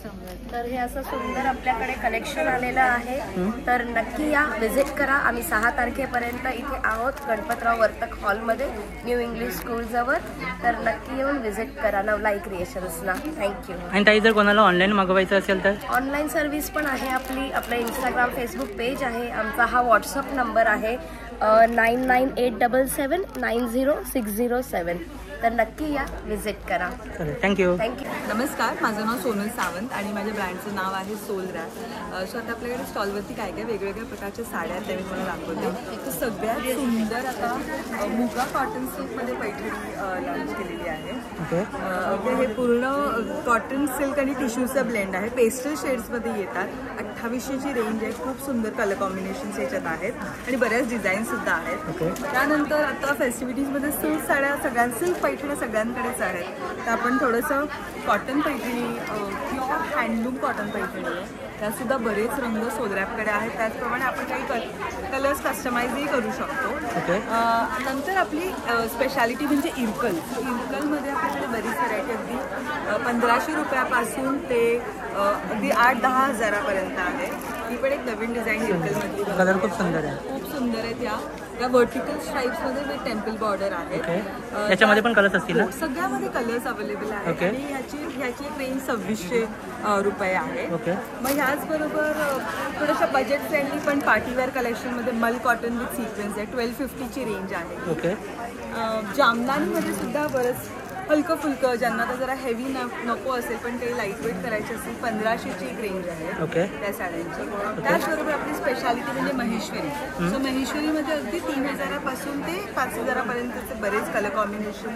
[SPEAKER 11] तर हे असं सुंदर आपल्याकडे कलेक्शन आलेलं आहे. तर नक्की या, व्हिजिट करा. आम्ही 6 तारखेपर्यंत इथे आहोत गणपतराव वर्तक हॉलमध्ये न्यू इंग्लिश स्कूलजवळ. तर नक्की येऊन व्हिजिट करा नवलाई क्रिएशन्सला. थँक्यू.
[SPEAKER 1] आणि ताई, जर कोणाला ऑनलाईन मागवायचं असेल तर?
[SPEAKER 11] ऑनलाईन सर्व्हिस पण आहे आपली. आपलं इंस्टाग्राम फेसबुक पेज आहे. आमचा हा व्हॉट्सअप नंबर आहे 9987790607. तर नक्की या, व्हिजिट करा.
[SPEAKER 1] थँक्यू.
[SPEAKER 11] थँक्यू.
[SPEAKER 12] नमस्कार, माझं नाव सोनल सावंत आणि माझ्या ब्रँडचं नाव आहे सोल रॅप. सो आता आपल्याकडे स्टॉलवरती काय काय वेगवेगळ्या प्रकारच्या साड्या आहेत त्या मी तुम्हाला दाखवते. तर सगळ्यात सुंदर आता मुगा कॉटन सिल्कमध्ये पैठणी लॉन्च केलेली आहे. हे पूर्ण कॉटन सिल्क आणि टिश्यूचा ब्लेंड आहे. पेस्टल शेड्समध्ये येतात. 2800ची रेंज आहे. खूप सुंदर कलर कॉम्बिनेशन्स याच्यात आहेत आणि बऱ्याच डिझाईनसुद्धा आहेत. त्यानंतर आता फेस्टिव्हिटीजमध्ये सिल्क साड्या सिल्क पैठण्या सगळ्यांकडेच आहेत. तर आपण थोडंसं cotton Paithani, pure handloom cotton Paithani आहे. त्यातसुद्धा बरेच रंग सोलरॅपकडे आहेत. त्याचप्रमाणे आपण काही कलर्स कस्टमाइजही करू शकतो. नंतर आपली स्पेशालिटी म्हणजे इरकल. इरकलमध्ये आपल्याकडे बरीच व्हरायटी अगदी 1500 रुपयापासून ते अगदी 8-10 हजारापर्यंत आहे. ही पण एक नवीन डिझाईन इरकलमधली.
[SPEAKER 1] कलर खूप सुंदर आहे.
[SPEAKER 12] खूप सुंदर आहेत. या वर्टिकल स्ट्राईप्समध्ये विथ टेम्पल बॉर्डर आहे.
[SPEAKER 1] याच्यामध्ये पण कलर्स असतील?
[SPEAKER 12] सगळ्यामध्ये कलर्स अवेलेबल आहेत. आणि ह्याची एक रेंज 2600 रुपये आहे. मग ह्याचबरोबर थोडंसं बजेट फ्रेंडली पण पार्टीवेअर कलेक्शनमध्ये मल कॉटन विथ सिक्वेन्स आहे. 1250ची रेंज आहे. जामदानीमध्ये सुद्धा बरंच हलकं फुलकं, ज्यांना तर जरा हेवी नको असेल पण काही लाईटवेट करायची असेल 1500ची एक रेंज आहे त्या साड्यांची. त्याचबरोबर आपली स्पेशालिटी म्हणजे महेश्वरी. सो महेश्वरीमध्ये अगदी 3000पासून ते 5000पर्यंतचे बरेच कलर कॉम्बिनेशन.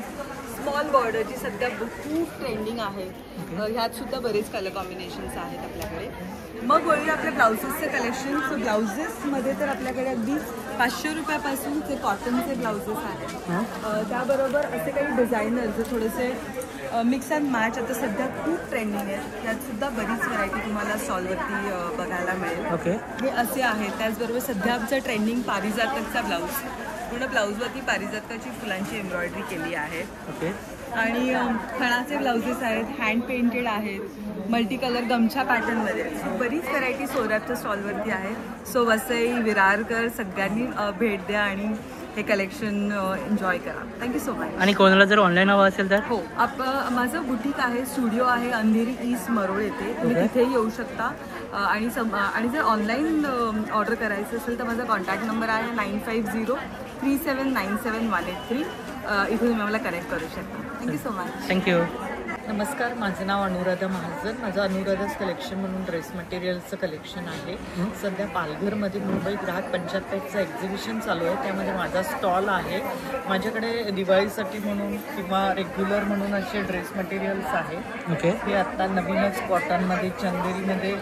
[SPEAKER 12] स्मॉल बॉर्डरची सध्या खूप ट्रेंडिंग आहे. ह्यात सुद्धा बरेच कलर कॉम्बिनेशन्स आहेत आपल्याकडे. मग वळूया आपल्या ब्लाउजेसचे कलेक्शन. सो ब्लाउजेसमध्ये तर आपल्याकडे अगदी 500 रुपयापासून ते कॉटनचे ब्लाउजेस आहेत. त्याबरोबर असे काही डिझायनर जे थोडेसे मिक्स अँड मॅच आता सध्या खूप ट्रेंडिंग आहेत. त्यातसुद्धा बरीच व्हरायटी तुम्हाला स्टॉलवरती बघायला मिळेल. हे असे आहेत. त्याचबरोबर सध्या आमचं ट्रेंडिंग पारिजातकचा ब्लाऊज. पूर्ण ब्लाऊजवरती पारिजातकाची फुलांची एम्ब्रॉयडरी केली आहे. आणि खणाचे ब्लाउजेस आहेत. हँड पेंटेड आहेत. मल्टी कलर गमछा पॅटर्नमध्ये. बरीच व्हरायटी सोलरॅपच्या स्टॉलवरती आहे. सो वसई, विरारकर सगळ्यांनी भेट द्या आणि हे कलेक्शन एन्जॉय करा. Thank you so much.
[SPEAKER 1] आणि कोणाला जर ऑनलाईन हवं असेल तर?
[SPEAKER 12] हो, माझं बुटीक आहे, स्टुडिओ आहे अंधेरी ईस्ट मरोळ येथे. तुम्ही तिथेही येऊ शकता. आणि जर ऑनलाईन ऑर्डर करायचं असेल तर माझा कॉन्टॅक्ट नंबर आहे 9503797183. इथे तुम्ही मला कनेक्ट करू शकता. Thank you so much.
[SPEAKER 1] थँक्यू.
[SPEAKER 13] नमस्कार, माझं नाव अनुराधा महाजन. माझं अनुराधाच कलेक्शन म्हणून ड्रेस मटेरियलचं कलेक्शन आहे. सध्या पालघरमध्ये मुंबई ग्राहक पंचायत पेठचं एक्झिबिशन चालू आहे, त्यामध्ये माझा स्टॉल आहे. माझ्याकडे दिवाळीसाठी म्हणून किंवा रेग्युलर म्हणून असे ड्रेस मटेरियल्स आहे. हे आत्ता नवीनच कॉटनमध्ये चंदेरीमध्ये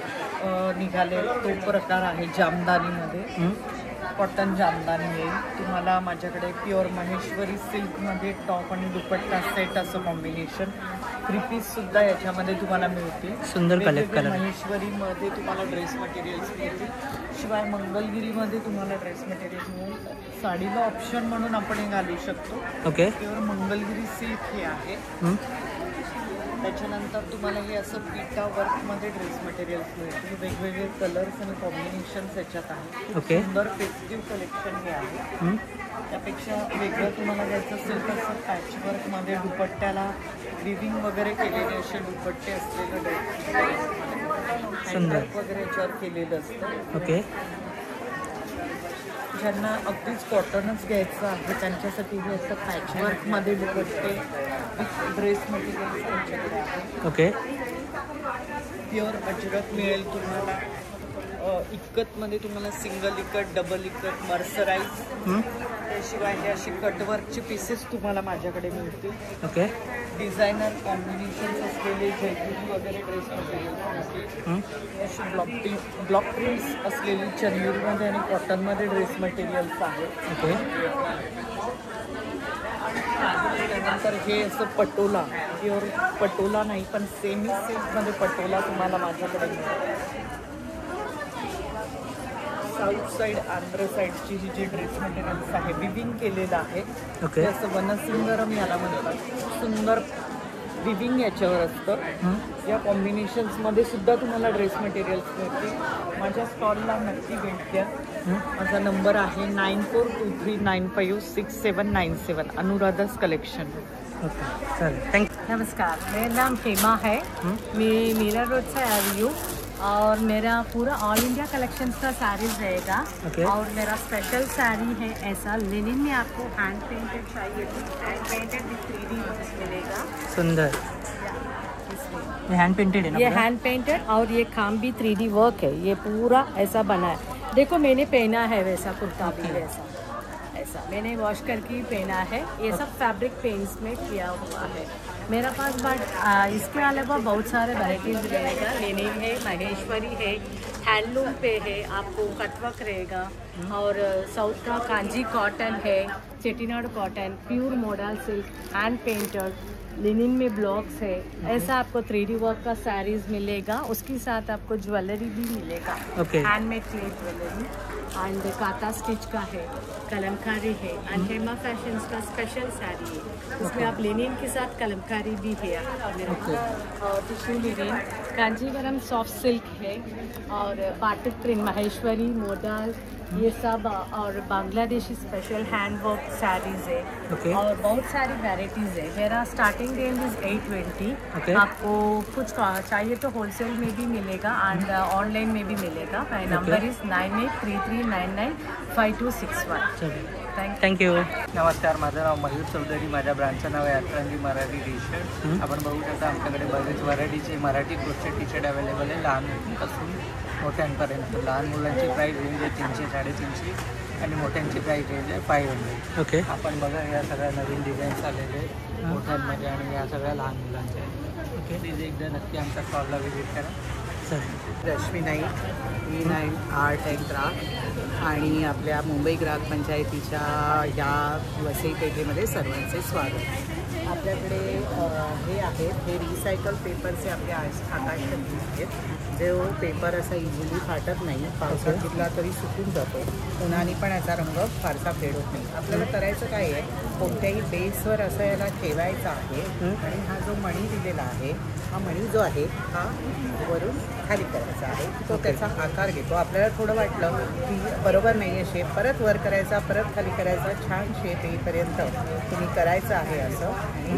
[SPEAKER 13] निघाले तो प्रकार आहे. जामदानीमध्ये कॉटन जामदानी येईल तुम्हाला. माझ्याकडे प्युअर महेश्वरी सिल्कमध्ये टॉप आणि दुपट्टा सेट असं कॉम्बिनेशन 3 पीससुद्धा याच्यामध्ये तुम्हाला मिळतील.
[SPEAKER 1] सुंदर कलर
[SPEAKER 13] महेश्वरीमध्ये तुम्हाला ड्रेस मटेरियल्स मिळतील. शिवाय मंगलगिरीमध्ये तुम्हाला ड्रेस मटेरियल मिळून साडीला ऑप्शन म्हणून आपण हे घालू शकतो. प्युअर मंगलगिरी सिल्क हे आहे. त्याच्यानंतर तुम्हाला हे असं पिटा वर्कमध्ये ड्रेस मटेरियल्स मिळतील. वेगवेगळे कलर्स आणि कॉम्बिनेशन्स याच्यात आहेत. सुंदर फेस्टिव्ह कलेक्शन हे आहे. त्यापेक्षा वेगळं तुम्हाला घ्यायचं असेल तर असं पॅचवर्कमध्ये दुपट्ट्याला विविंग वगैरे केलेले असे दुपट्टे असलेले ड्रेस सुंदर वगैरे याच्यावर केलेलं असतं. ज्यांना अगदीच कॉटनच घ्यायचं आहे त्यांच्यासाठी हे असं पॅचवर्कमध्ये दुपट्टे ड्रेस मटेरियल त्यांच्याकडे आहे. प्युअर अजरक मिळेल तुम्हाला. इक्कतमध्ये तुम्हाला सिंगल इकट, डबल इकट, मर्सराईज. त्याशिवाय हे असे कटवर्कचे पीसेस तुम्हाला माझ्याकडे मिळतील. डिझायनर कॉम्बिनेशन्स असलेले जयपुरी वगैरे ड्रेस मटेरियल्स असे ब्लॉक प्रिंट्स असलेली चंदेरीमध्ये आणि कॉटनमध्ये ड्रेस मटेरियल्स आहेत. त्यानंतर हे असं पटोला, प्युअर पटोला नाही पण सेमी सिल्कमध्ये पटोला तुम्हाला माझ्याकडे मिळेल. साऊथ साईड आंध्र साईडची ही जी ड्रेस मटेरियल्स आहे विविंग केलेलं आहे. असं वनसुंदरम याला म्हणतात. सुंदर विविंग याच्यावर असतं. या कॉम्बिनेशन्समध्ये सुद्धा तुम्हाला ड्रेस मटेरियल्स मिळतील. माझ्या स्टॉलला नक्की भेट द्या. माझा नंबर आहे 9423956797. अनुराधा's कलेक्शन.
[SPEAKER 1] चालेल, थँक्यू.
[SPEAKER 2] नमस्कार, मेरा नाम हेमा है. मैं मीरा रोड से आ रही हूँ और मेरा पूरा ऑल इंडिया कलेक्शंस का साड़ीज रहेगा. और मेरा स्पेशल साड़ी है ऐसा लिनिन में आपको हैंड पेंटेड चाहिए तो hand painted with 3D work मिलेगा.
[SPEAKER 1] सुंदर. ये हैंड पेंटेड है ना?
[SPEAKER 2] ये हैंड पेंटेड और ये काम भी 3D वर्क है. ये पूरा ऐसा बना है. देखो मैंने पहना है वैसा कुर्ता भी वैसा ऐसा मैंने वॉश करके पहना है. ये सब फैब्रिक पेंट्स में किया हुआ है मेरा पास. बट इसके अलावा बहुत सारे वैराइटीज़ रहेगा. लिनिन है, महेश्वरी है, हैंडलूम पे है, आपको कटवर्क रहेगा. और साउथ का कांजी कॉटन है, Chettinad cotton, pure model silk, hand painted, linen में ब्लॉक्स है. ऐसा आपको 3D वर्क का साड़ीज़ मिलेगा. उसके साथ आपको ज्वेलरी भी मिलेगा. हैंडमेड क्ले ज्वेलरी एंड काता स्टिच का है, कलमकारी है. एंड हेमा फैशंस का स्पेशल साड़ी है. उसमें आप लिनिन के साथ कलमकारी भी है. और tissue linen, Kanjivaram soft silk है और बाटिक प्रिंट, महेश्वरी, मोडल, ये सब. और Bangladeshi special hand work saris है. और बहुत सारी वेराइटीज़ है. मेरा स्टार्टिंग रेंज इज़ 820. आपको कुछ चाहिए तो होलसेल में भी मिलेगा एंड ऑनलाइन में भी मिलेगा. माय नंबर इज़ 9833995261.
[SPEAKER 1] थँक्यू. नमस्कार, माझं नाव मयूर चौधरी. माझ्या ब्रँडचं नाव आहे अतरंगी मराठी टी शर्ट. आपण बघू शकता आमच्याकडे बरेच व्हरायटीचे Marathi crochet T shirt available आहे, लहानपासून मोठ्यांपर्यंत. लहान मुलांची प्राईस रेंज आहे 300, 350 आणि मोठ्यांची प्राईस रेंज आहे 500. आपण बघा या सगळ्या नवीन डिझाईन्स आलेले मोठ्यांमध्ये आणि या सगळ्या लहान मुलांच्या आहेत. प्लीज एकदा नक्की आमच्या स्टॉलला व्हिजिट करा.
[SPEAKER 14] Rashmi Naik, E9 art and craft आणि आपल्या मुंबई ग्राहक पंचायतीच्या या वसई पेठेमध्ये सर्वांचे स्वागत. आपल्याकडे हे आहेत, हे रिसायकल पेपरचे आपल्या हातात आहेत. जो पेपर असा इझिली फाटत नाही, पावसात घेतला तरी सुकून जातो. उन्हाने पण याचा रंग फारसा फेड होत नाही. आपल्याला करायचं काय आहे, कोणत्याही बेसवर असं याला ठेवायचं आहे. आणि हा जो मणी दिलेला आहे, हा मणी जो आहे हा वरून खाली करायचा आहे. तो त्याचा आकार घेतो. आपल्याला थोडं वाटलं की बरोबर नाही आहे शेप, परत वर करायचा, परत खाली करायचा. छान शेप येईपर्यंत तुम्ही करायचं आहे असं. आणि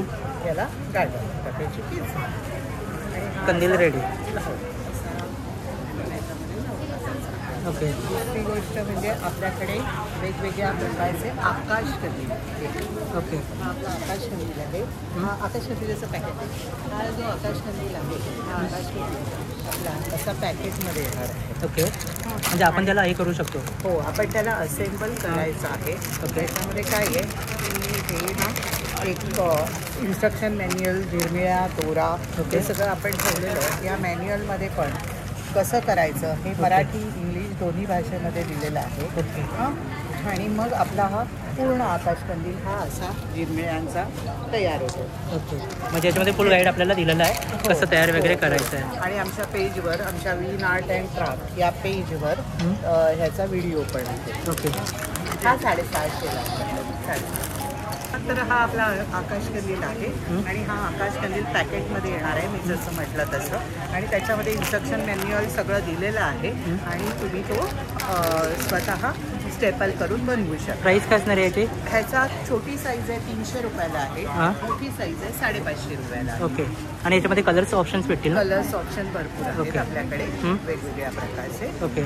[SPEAKER 14] याला गाडवा त्याची पीस
[SPEAKER 1] कंदील रेडी. ओके.
[SPEAKER 14] दुसरी गोष्ट म्हणजे आपल्याकडे वेगवेगळ्या प्रकारचे आकाश कंदील.
[SPEAKER 1] ओके.
[SPEAKER 14] हा आपला आकाश कंदील आहे. हा आकाश कंदिलाचं पॅकेट आहे. हा जो आकाश कंदील आहे हा आकाश कंदील आपला असा पॅकेटमध्ये येणार आहे.
[SPEAKER 1] ओके. म्हणजे आपण त्याला हे करू शकतो.
[SPEAKER 14] हो, आपण त्याला असेंबल करायचं आहे. त्याच्यामध्ये काय आहे की हे ना एक इन्स्ट्रक्शन मॅन्युअल, झिरमिळ्या, दोरा हे सगळं आपण ठेवलेलं. या मॅन्युअलमध्ये पण कसं करायचं हे मराठी इंग्लिश दोन्ही भाषेमध्ये दिलेलं आहे. आणि मग आपला हा पूर्ण आकाश कंदील हा असा झिरमिळ्यांचा तयार होतो.
[SPEAKER 1] ओके. म्हणजे याच्यामध्ये फुल गाईड आपल्याला दिलेलं आहे कसं तयार वगैरे करायचं आहे.
[SPEAKER 14] आणि आमच्या पेजवर, आमच्या विन आर्ट अँड क्राफ्ट या पेजवर ह्याचा व्हिडिओ पण आहे.
[SPEAKER 1] ओके.
[SPEAKER 14] हा 650ला आहे. तर हा आपला आकाश कंदील आहे आणि हा आकाश कंदील पॅकेटमध्ये येणार आहे मी जसं म्हटलं तसं. आणि त्याच्यामध्ये इन्स्ट्रक्शन मॅन्युअल सगळं दिलेलं आहे आणि तुम्ही तो स्वतः स्टेपल करून बनवू शकता.
[SPEAKER 1] प्राईस काय असणार आहे याची?
[SPEAKER 14] ह्याचा छोटी साईज आहे 300 रुपयाला आहे. मोठी साईज आहे 550 रुपयाला आहे.
[SPEAKER 1] ओके. आणि याच्यामध्ये कलर्स ऑप्शन्स भेटतील ना?
[SPEAKER 14] कलर्स ऑप्शन भरपूर आहेत आपल्याकडे वेगवेगळ्या प्रकारचे.
[SPEAKER 1] ओके.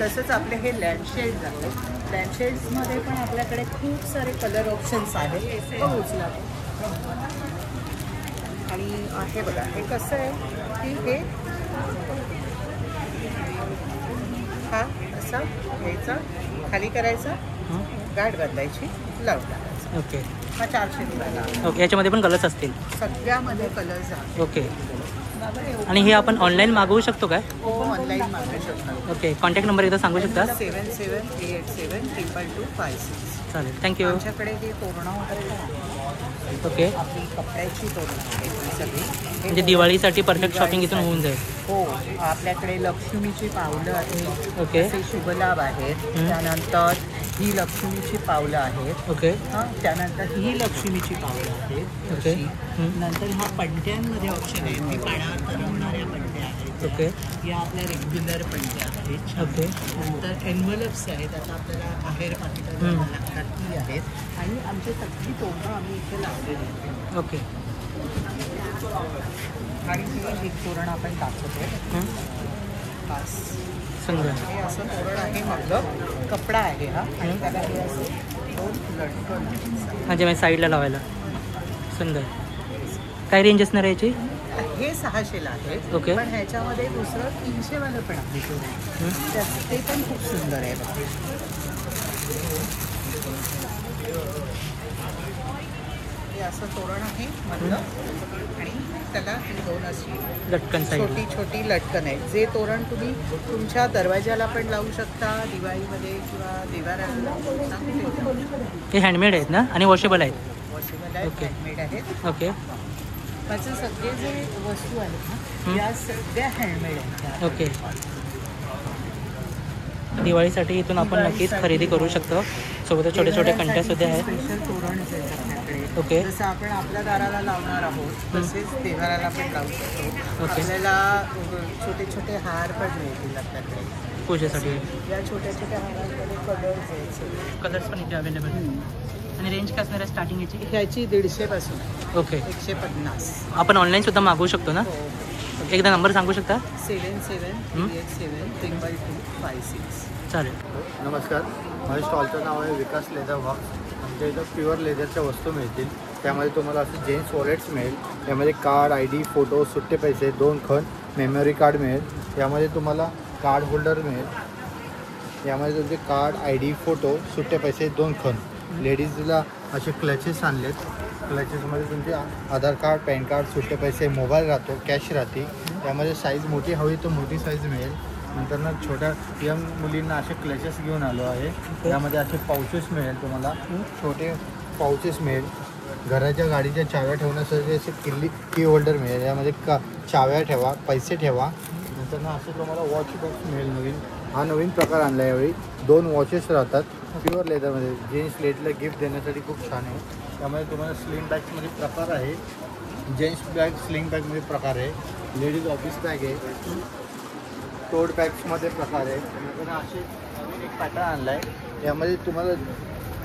[SPEAKER 14] तसंच आपले हे लँडशेड्स आहेत. लँडशेड्समध्ये पण आपल्याकडे खूप सारे कलर ऑप्शन्स आहेत. उचला. आणि हे बघा हे कसं आहे की हे हा असा घ्यायचा, खाली करायचा, गाठ बांधायची, लावून टाकायचा.
[SPEAKER 1] ओके.
[SPEAKER 14] हा 400 रुपयाला.
[SPEAKER 1] ओके. याच्यामध्ये पण कलर्स असतील?
[SPEAKER 14] सगळ्यामध्ये कलर्स आहेत.
[SPEAKER 1] ओके. आणि हे आपण ऑनलाईन मागवू शकतो काय?
[SPEAKER 14] हो, ऑनलाईन मागवू शकतो.
[SPEAKER 1] ओके. कॉन्टॅक्ट नंबर एकदा सांगू शकता?
[SPEAKER 14] 7738722256.
[SPEAKER 1] चालेल. थँक्यू.
[SPEAKER 14] आमच्याकडे हे तोरणं वगैरे
[SPEAKER 1] ओके.
[SPEAKER 14] आपली कपड्याची तोरणं आहेत सगळी.
[SPEAKER 1] म्हणजे दिवाळीसाठी परफेक्ट शॉपिंग इथून होऊन जाईल.
[SPEAKER 14] हो, आपल्याकडे लक्ष्मीची पावलं आहेत.
[SPEAKER 1] ओके.
[SPEAKER 14] असे शुभलाभ आहेत. त्यानंतर ही लक्ष्मीची पावलं आहेत.
[SPEAKER 1] ओके.
[SPEAKER 14] हां, त्यानंतर ही लक्ष्मीची पावलं आहेत.
[SPEAKER 1] ओके.
[SPEAKER 14] नंतर ह्या पणत्यांमध्ये ऑप्शन आहेत. ही पाण्यावर तरंगणाऱ्या पणत्या आहेत.
[SPEAKER 1] ओके.
[SPEAKER 14] या आपल्या रेग्युलर पणत्या आहेत.
[SPEAKER 1] ओके.
[SPEAKER 14] नंतर एन्व्हलप्स आहेत. आता आपल्याला बाहेर पाकिटं लागतात ती आहेत. आणि आमची सगळी तोरणं आम्ही इथे लावलेली आहेत.
[SPEAKER 1] ओके.
[SPEAKER 14] आणि हे एक तोरण आपण दाखवतो. पास
[SPEAKER 1] सुंदर.
[SPEAKER 14] हे असं तोरण आहे. मधलं कपडा आहे हा. आणि त्याला हे असं 2 लटकन आहेत.
[SPEAKER 1] म्हणजे मी साईडला लावायला. सुंदर. काय रेंज असणार आहे याची?
[SPEAKER 14] हे 600ला आहे.
[SPEAKER 1] ओके.
[SPEAKER 14] पण ह्याच्यामध्ये दुसरं 300 वालं पण आहे. ते पण खूप सुंदर आहे बघा. हे असं तोरण आहे मधलं आणि त्याला 2 अशी
[SPEAKER 1] लटकन
[SPEAKER 14] छोटी छोटी लटकन आहे. जे तोरण तुम्ही तुमच्या दरवाजाला पण लावू शकता दिवाळीमध्ये किंवा देवाऱ्याला.
[SPEAKER 1] हे हँडमेड आहेत ना आणि वॉशेबल आहेत?
[SPEAKER 14] वॉशेबल आहेत,
[SPEAKER 1] ओके.
[SPEAKER 14] हँडमेड आहेत.
[SPEAKER 1] ओके.
[SPEAKER 14] माझे सगळे जे वस्तू आहेत ना या सगळ्या हँडमेड आहेत.
[SPEAKER 1] ओके. दिवाळीसाठी इथून आपण नक्कीच खरेदी करू शकतो. सोबतच छोटे छोटे कंट्या सुद्धा आहेत.
[SPEAKER 14] स्पेशल तोरण आहेत आपल्याकडे.
[SPEAKER 1] ओके.
[SPEAKER 14] जसं आपण आपल्या दाराला लावणार आहोत तसेच देवाराला पण लावू शकतो.
[SPEAKER 1] ओके.
[SPEAKER 14] आपल्याला छोटे छोटे हार पण मिळतील आपल्याकडे
[SPEAKER 1] पूजेसाठी.
[SPEAKER 14] या छोट्या छोट्या हारांमध्ये कलर्स आहेत.
[SPEAKER 1] कलर्स पण इथे अवेलेबल. आणि रेंज काय असणार आहे स्टार्टिंग याची?
[SPEAKER 14] ह्याची 150 पासून
[SPEAKER 1] ओके.
[SPEAKER 14] 150.
[SPEAKER 1] आपण ऑनलाईन सुद्धा मागवू शकतो ना? एकदा नंबर सांगू शकता?
[SPEAKER 14] 7738722256.
[SPEAKER 1] चालेल.
[SPEAKER 5] नमस्कार, माझ्या स्टॉलचं नाव आहे विकास लेदर वर्क्स. आमच्या इथं प्युअर लेदरच्या वस्तू मिळतील. त्यामध्ये तुम्हाला असे जेन्ट्स वॉलेट्स मिळेल. त्यामध्ये कार्ड, ID, फोटो, सुट्टे पैसे, 2 खण, मेमरी कार्ड मिळेल. यामध्ये तुम्हाला कार्ड होल्डर मिळेल. यामध्ये तुमचे कार्ड, ID, फोटो, सुट्टे पैसे, 2 खण. लेडीजला असे क्लचेस आणलेत. क्लचेसमध्ये तुमचे आधार कार्ड, पॅन कार्ड, सुट्टे पैसे, मोबाईल राहतो, कॅश राहते. यामध्ये साईज मोठी हवी तर मोठी साईज मिळेल. नंतर ना छोट्या यंग मुलींना असे क्लचेस घेऊन आलो आहे. त्यामध्ये असे पाउचेस मिळेल तुम्हाला. छोटे पाउचेस मिळेल. घराच्या गाडीच्या चाव्या ठेवण्यासाठी असे की होल्डर मिळेल. यामध्ये चाव्या ठेवा, पैसे ठेवा. नंतर ना असं तुम्हाला वॉच बॉक्स मिळेल नवीन. हा नवीन प्रकार आणला यावेळी. 2 वॉचेस राहतात प्युअर लेदरमध्ये. जेन्ट्स लेडीजला गिफ्ट देण्यासाठी खूप छान आहे. त्यामध्ये तुम्हाला स्लिंग बॅग्समध्ये प्रकार आहे. जेंट्स बॅग स्लिंग बॅगमध्ये प्रकार आहे. लेडीज ऑफिस बॅग आहे. टोट बॅग्समध्ये प्रकार आहे. नंतर असे नवीन एक पॅटर्न आणला आहे. यामध्ये तुम्हाला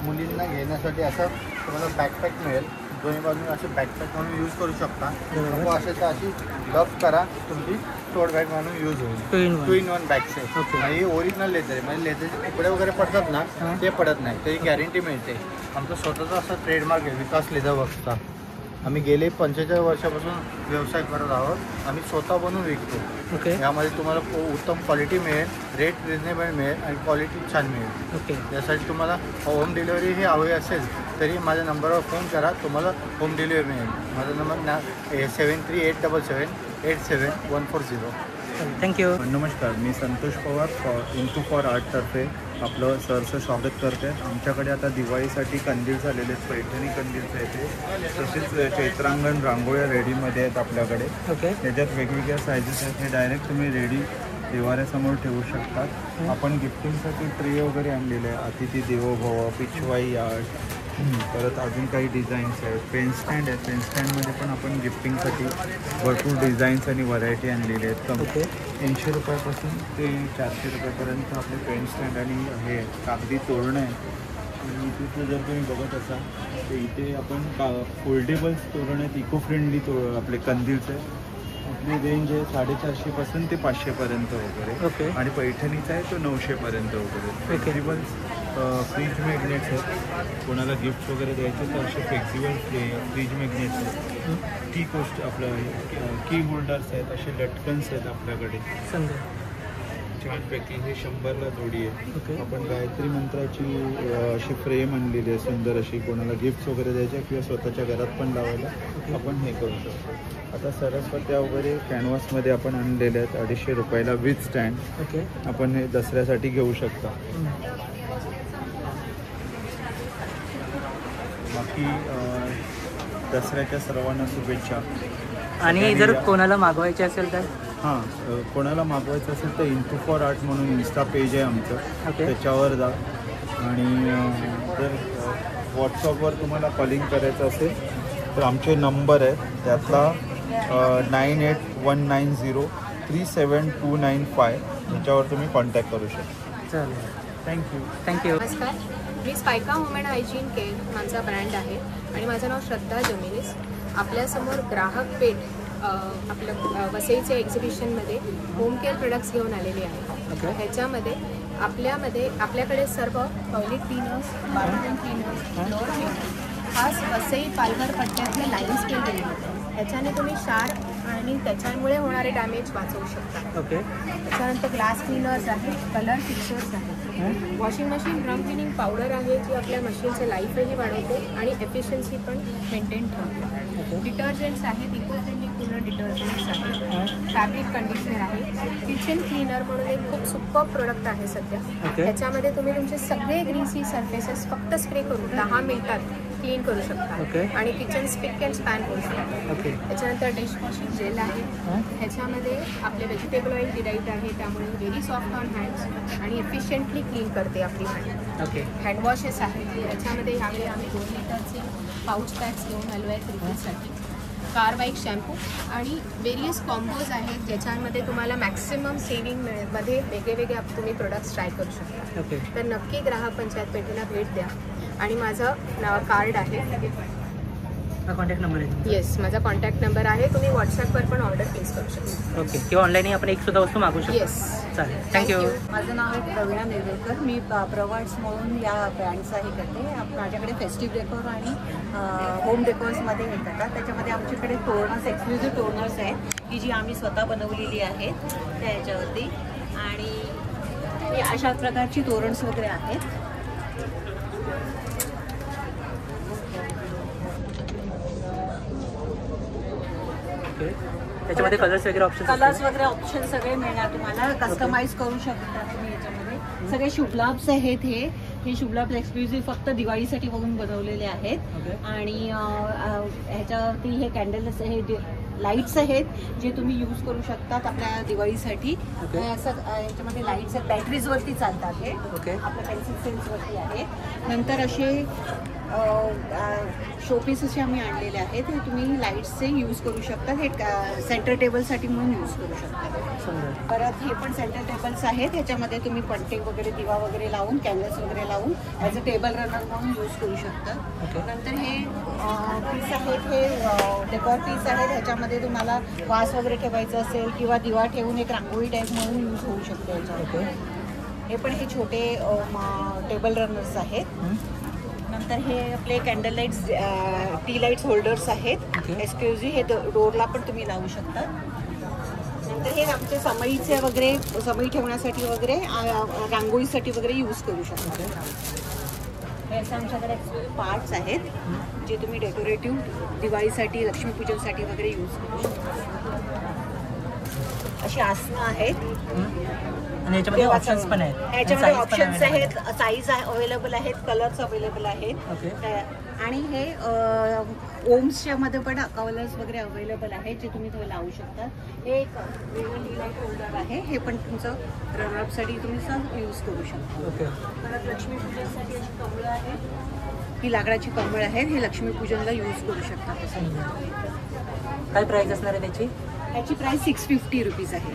[SPEAKER 5] मुलींना घेण्यासाठी असं तुम्हाला बॅकपॅक मिळेल.
[SPEAKER 9] दोन्ही बाजूने असे बॅकपॅक म्हणून यूज करू शकता. नको असेल तर अशी गफ करा, तुमची टोट बॅग म्हणून यूज होईल. 2-in-1 बॅग्स आहे. आणि ओरिजिनल लेदर आहे, म्हणजे लेदरचे तुकडे वगैरे पडतात ना ते पडत नाही, त्याची गॅरंटी मिळते. आमचा स्वतःचा असा ट्रेडमार्क आहे विकास लेदर वर्क्सचा. आम्ही गेले 45 वर्षापासून व्यवसाय करत आहोत. आम्ही स्वतः बनवून विकतो. यामध्ये तुम्हाला उत्तम क्वालिटी मिळेल, रेट रिजनेबल मिळेल आणि क्वालिटी छान मिळेल. त्यासाठी तुम्हाला होम डिलिव्हरी ही हवी असेल तरी माझ्या नंबरवर फोन करा, तुम्हाला होम डिलिव्हरी मिळेल. माझा नंबर 7387787140.
[SPEAKER 1] थँक्यू.
[SPEAKER 15] नमस्कार, मी संतोष पवार इंटू फॉर आर्टतर्फे आपलं सहर्ष स्वागत करते. आमच्याकडे आता दिवाळीसाठी कंदील झालेले आहेत, पैठणी कंदीलचे आहेत, तसेच चैत्रांगण रांगोळ्या रेडीमध्ये आहेत आपल्याकडे. त्याच्यात वेगवेगळ्या सायझेस आहेत. हे डायरेक्ट तुम्ही रेडी देवाऱ्यासमोर ठेवू शकतात. आपण गिफ्टिंगसाठी ट्रे वगैरे आणलेले आहे, अतिथी देवो भव, पिशवाई आर्ट, परत अजून काही डिझाईन्स आहेत. पेन स्टँड आहे, पेन स्टँडमध्ये पण आपण गिफ्टिंगसाठी भरपूर डिझाईन्स आणि व्हरायटी आणलेली आहेत. कमी 300 रुपयापासून ते 400 रुपयापर्यंत आपले पेन स्टँड आणि हे कागदी तोरणं आहे. आणि इथे जर तुम्ही बघत असाल तर इथे आपण फोल्डेबल्स तोरण आहेत, इको फ्रेंडली आपले कंदीलचे. आपली रेंज आहे 450पासून ते 500पर्यंत वगैरे. आणि पैठणीचा आहे तो 900पर्यंत वगैरे. फ्लेक्झिबल्स फ्रीज मॅग्नेट्स आहेत, कोणाला गिफ्ट वगैरे द्यायचे तर असे फ्लेक्झिबल फ्रीज मॅग्नेट्स आहेत. की कोस्ट आपलं की होल्डर्स आहेत, असे लटकन्स आहेत आपल्याकडे छानपैकी. हे 100ला जोडी आहे. आपण गायत्री मंत्राची अशी फ्रेम आणलेली आहे सुंदर अशी, कोणाला गिफ्ट वगैरे द्यायच्या किंवा स्वतःच्या घरात पण लावायला आपण हे करू शकतो. आता सरस्वत्या वगैरे कॅनव्हासमध्ये आपण आणलेले आहेत 250 रुपयाला विथ स्टँड. आपण हे दसऱ्यासाठी घेऊ शकता. बाकी दसऱ्याच्या सर्वांना शुभेच्छा.
[SPEAKER 1] आणि जर कोणाला मागवायचे असेल तर
[SPEAKER 15] कोणाला मागवायचं असेल तर इंटू फॉर आर्ट म्हणून इन्स्टा पेज आहे आमचं, त्याच्यावर जा. आणि जर व्हॉट्सअपवर तुम्हाला कॉलिंग करायचं असेल तर आमचे नंबर आहेत, त्यातला 9819037295 याच्यावर तुम्ही कॉन्टॅक्ट करू शकता.
[SPEAKER 1] चालेल.
[SPEAKER 15] थँक्यू.
[SPEAKER 2] नमस्कार, मी स्पायका होम अँड हायजीन केअर माझा ब्रँड आहे आणि माझं नाव श्रद्धा जमिनीस. आपल्यासमोर ग्राहक पेठ आपलं वसईच्या एक्झिबिशनमध्ये होम केअर प्रोडक्ट्स घेऊन आलेले आहेत. ह्याच्यामध्ये आपल्याकडे सर्व toilet cleaners, bathroom cleaners, floor cleaners, खास वसई पालघर पट्ट्यातले लाईन स्केल दिले होते. ह्याच्याने तुम्ही क्षार आणि त्याच्यामुळे होणारे डॅमेज वाचवू शकता. त्याच्यानंतर ग्लास क्लीनर्स आहेत, कलर फिक्सर्स आहेत, washing machine drum cleaning powder आहे जी आपल्या मशीनचं लाईफही वाढवते आणि एफिशियन्सी पण मेंटेन ठेवते. डिटर्जंट्स आहेत, इको फ्रेंडली कूलर डिटर्जंट्स आहेत, फॅब्रिक कंडिशनर आहे, किचन क्लीनर म्हणून एक खूप सुपर प्रोडक्ट आहे सध्या. त्याच्यामध्ये तुम्ही तुमचे सगळे ग्रीसी सर्फेसेस फक्त स्प्रे करून 10 मिनिटात क्लीन करू शकता आणि किचन स्पिक अँड स्पॅन करू शकता. त्याच्यानंतर डिशवॉशिंग जेल आहे, ह्याच्यामध्ये आपले व्हेजिटेबल ऑइल डिराईव्ड आहे, त्यामुळे व्हेरी सॉफ्ट ऑन हँड्स आणि एफिशियंटली क्लीन करते आपली हँड. हँडवॉशेस आहेत, ह्याच्यामध्ये ह्यावेळी आम्ही 2 लिटरचे पाऊच पॅक्स घेऊन आलो आहेत रिफिलसाठी. कारवाईक शॅम्पू आणि वेरियस कॉम्बोज आहेत ज्याच्यामध्ये तुम्हाला मॅक्सिमम सेविंगमध्ये वेगळे तुम्ही प्रोडक्ट्स ट्राय करू शकता. तर नक्की ग्राहक पंचायत पेठेला भेट द्या. आणि माझं कार्ड आहे,
[SPEAKER 1] कॉन्टॅक्ट नंबर आहे.
[SPEAKER 2] येस, माझा कॉन्टॅक्ट नंबर आहे. तुम्ही व्हॉट्सॲपवर पण ऑर्डर प्लेस करू शकता.
[SPEAKER 1] किंवा ऑनलाईनही आपण एक सुद्धा वस्तू मागू शकतो.
[SPEAKER 2] येस,
[SPEAKER 1] चालेल. थँक्यू.
[SPEAKER 16] माझं नाव आहे प्रवीणा नेरवेकर. मी प्रवाड्स म्हणून या ब्रँडचा हे करते. माझ्याकडे फेस्टिव्ह डेकोर आणि होम डेकोर्समध्ये हे करतात. त्याच्यामध्ये आमच्याकडे टोर्नर्स, एक्सक्लुझिव्ह टोर्नर्स आहेत की जी आम्ही स्वतः बनवलेली आहेत त्या ह्याच्यावरती. आणि अशा प्रकारची तोरणस वगैरे आहेत.
[SPEAKER 1] त्याच्यामध्ये कलर्स वगैरे
[SPEAKER 16] ऑप्शन सगळे मिळणार तुम्हाला. कस्टमाइज करू शकता तुम्ही. याच्यामध्ये सगळे शुभलाभ्स आहेत. हे शुभलाभ एक्सक्लुझिव्ह फक्त दिवाळीसाठी बघून बनवलेले आहेत. आणि ह्याच्यावरती हे कॅन्डल्स हे लाईट्स आहेत जे तुम्ही यूज करू शकतात आपल्या दिवाळीसाठी. असं याच्यामध्ये लाईट्स आहेत, बॅटरीजवरती चालतात हे. आपल्या पेन्सिल सेल्सवरती आहे. नंतर असे शोपीस असे आम्ही आणलेले आहेत, हे तुम्ही लाईट्सचे यूज करू शकता. हे सेंटर टेबलसाठी म्हणून यूज करू शकता. परत हे पण सेंटर टेबल्स आहेत, ह्याच्यामध्ये तुम्ही पणते वगैरे दिवा वगैरे लावून कॅन्डल्स वगैरे लावून ॲज अ टेबल रनर म्हणून यूज करू शकता. नंतर हे पीस आहेत, हे डेकॉर पीस आहेत. ह्याच्यामध्ये तुम्हाला वास वगैरे ठेवायचं असेल किंवा दिवा ठेवून एक रांगोळी टाईप म्हणून यूज होऊ शकते याच्यामध्ये. हे पण हे छोटे टेबल रनर्स आहेत. नंतर हे आपले candle lights tea lights holders आहेत. एक्सक्लुझिव्ह हे डोरला पण तुम्ही लावू शकता. नंतर हे आमचे समईचे वगैरे समई ठेवण्यासाठी वगैरे रांगोळीसाठी वगैरे यूज करू शकता. हे असे आमच्याकडे पार्ट्स आहेत जे तुम्ही डेकोरेटिव्ह दिवाळीसाठी लक्ष्मीपूजनसाठी वगैरे यूज करू शकता. अशी आसनं आहेत
[SPEAKER 1] आणि याच्यामध्ये ऑप्शन्स पण आहेत.
[SPEAKER 16] याच्यामध्ये ऑप्शन्स आहेत, साईज अवेलेबल आहेत, कलर्स अवेलेबल आहेत. आणि हे ओम्सच्या मध्ये पण कलर्स वगैरे अवेलेबल आहेत जे तुम्ही तो लावू शकता. हे एक लाईट होल्डर आहे, हे पण तुमचं रनअपसाठी तुम्ही यूज करू शकता. परत लक्ष्मीपूजनसाठी अशी कमळं आहेत, ही लाकडाची कमळ आहेत, हे लक्ष्मीपूजनला यूज करू शकता.
[SPEAKER 1] काय प्राइस असणार आहे त्याची?
[SPEAKER 16] याची प्राइस 650 रुपीज आहे.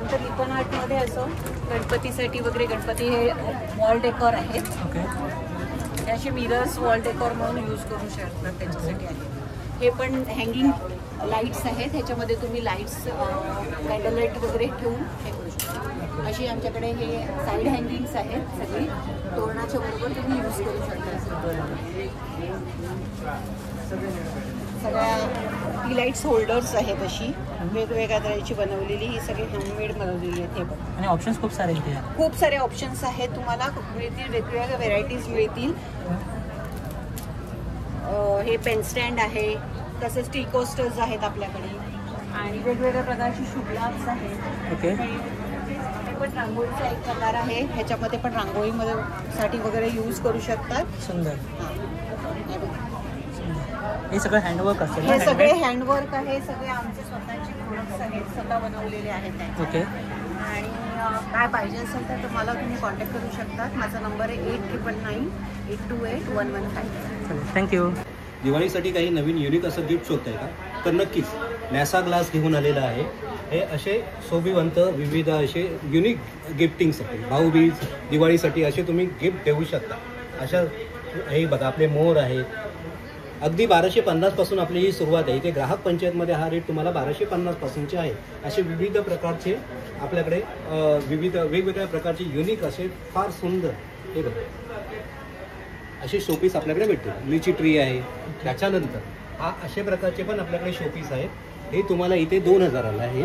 [SPEAKER 16] नंतर रिबन आर्टमध्ये असं गणपतीसाठी वगैरे, गणपती हे वॉल डेकॉर आहेत. हे असे मिरर्स वॉल डेकॉर म्हणून यूज करू शकतात, त्याच्यासाठी आहे. हे पण हँगिंग लाईट्स आहेत, ह्याच्यामध्ये तुम्ही लाईट्स कॅन्डल लाईट वगैरे ठेवून हे करू शकता. अशी आमच्याकडे हे साईड हँगिंग्स आहेत, सगळी तोरणाच्या बरोबर तुम्ही यूज करू शकता. सगळ्या टी लाईट्स होल्डर्स आहेत, अशी वेगवेगळ्या तऱ्हेची बनवलेली, ही सगळी हँडमेड बनवलेली आहेत. हे पण
[SPEAKER 1] आणि ऑप्शन्स खूप सारे इथे,
[SPEAKER 16] खूप सारे ऑप्शन्स आहेत, तुम्हाला मिळतील, वेगवेगळ्या व्हेरायटीज मिळतील. हे पेन स्टँड आहे, तसेच टी कोस्टर्स आहेत आपल्याकडे आणि वेगवेगळ्या प्रकारची शुभलाभ्स आहेत. हे पण रांगोळीचा एक प्रकार आहे, ह्याच्यामध्ये पण रांगोळीमध्ये साठी वगैरे यूज करू शकतात.
[SPEAKER 1] सुंदर. हे सगळं हँडवर्क असेल?
[SPEAKER 16] हे सगळे हँडवर्क आहे, सगळे आमचे स्वतःचे प्रोडक्ट्स आहेत, स्वतः बनवलेले आहेत.
[SPEAKER 1] ओके.
[SPEAKER 16] आणि काय पाहिजे असेल तर तुम्हाला तुम्ही कॉन्टॅक्ट करू शकतात. माझा नंबर आहे 8999828115.
[SPEAKER 1] थँक्यू.
[SPEAKER 17] दिवाळीसाठी काही नवीन युनिक असं गिफ्ट शोधत आहे का? तर नक्कीच नॅसा ग्लास घेऊन आलेला आहे. हे असे शोभिवंत विविध असे युनिक गिफ्टिंगसाठी, भाऊबीज दिवाळीसाठी असे तुम्ही गिफ्ट देऊ शकता. अशा हे बघा, आपले मोर आहेत. अगदी 1250 पासून आपली ही सुरुवात आहे. इथे ग्राहक पंचायतमध्ये हा रेट तुम्हाला 1250 पासूनचे आहे. असे विविध प्रकारचे आपल्याकडे वेगवेगळ्या प्रकारचे युनिक असे फार सुंदर हे बघा असे शोपीस आपल्याकडे भेटते. लिची ट्री आहे. त्याच्यानंतर हा अशा प्रकारचे पण आपल्याकडे शोपीस आहेत. हे तुम्हाला इथे 2000ला आहे.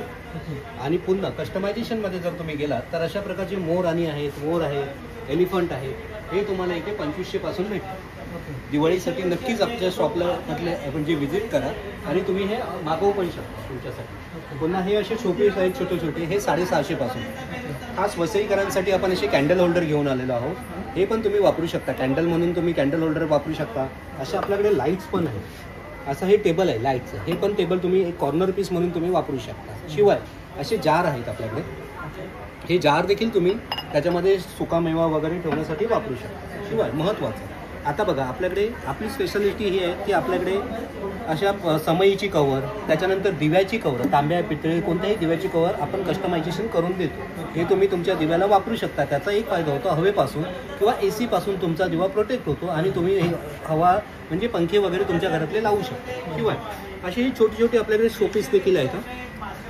[SPEAKER 17] आणि पुन्हा कस्टमायझेशनमध्ये जर तुम्ही गेलात तर अशा प्रकारचे मोर आणि आहेत, मोर आहे, एलिफंट आहे, हे तुम्हाला इथे 2500 पासून भेटते. दिवाळीसाठी नक्कीच आपल्या शॉपला म्हटले म्हणजे व्हिजिट करा आणि तुम्ही हे मागवू पण शकता तुमच्यासाठी. पुन्हा हे असे शोपीस आहेत छोटे छोटे, हे 650 पासून. खास वसईकरांसाठी आपण असे कॅन्डल होल्डर घेऊन आलेलो आहोत. हे पण तुम्ही वापरू शकता, कॅन्डल म्हणून तुम्ही कॅन्डल होल्डर वापरू शकता. असे आपल्याकडे लाईट्स पण आहेत. असं हे टेबल आहे लाईटचं, हे पण टेबल तुम्ही एक कॉर्नर पीस म्हणून तुम्ही वापरू शकता. शिवाय असे जार आहेत आपल्याकडे. हे जार देखील तुम्ही त्याच्यामध्ये सुकामेवा वगैरे ठेवण्यासाठी वापरू शकता. शिवाय महत्त्वाचं आता बघा, आपल्याकडे आपली स्पेशालिटी ही आहे की आपल्याकडे अशा समईची कवर, त्याच्यानंतर दिव्याची कवर, तांब्या पितळे कोणत्याही दिव्याची कवर आपण कस्टमायझेशन करून देतो. हे तुम्ही तुमच्या दिव्याला वापरू शकता. त्याचा एक फायदा होतो, हवेपासून किंवा AC पासून तुमचा दिवा प्रोटेक्ट होतो आणि तुम्ही हे हवा म्हणजे पंखे वगैरे तुमच्या घरातले लावू शकता. शिवाय अशी छोटी छोटी आपल्याकडे शोपीस देखील आहेत.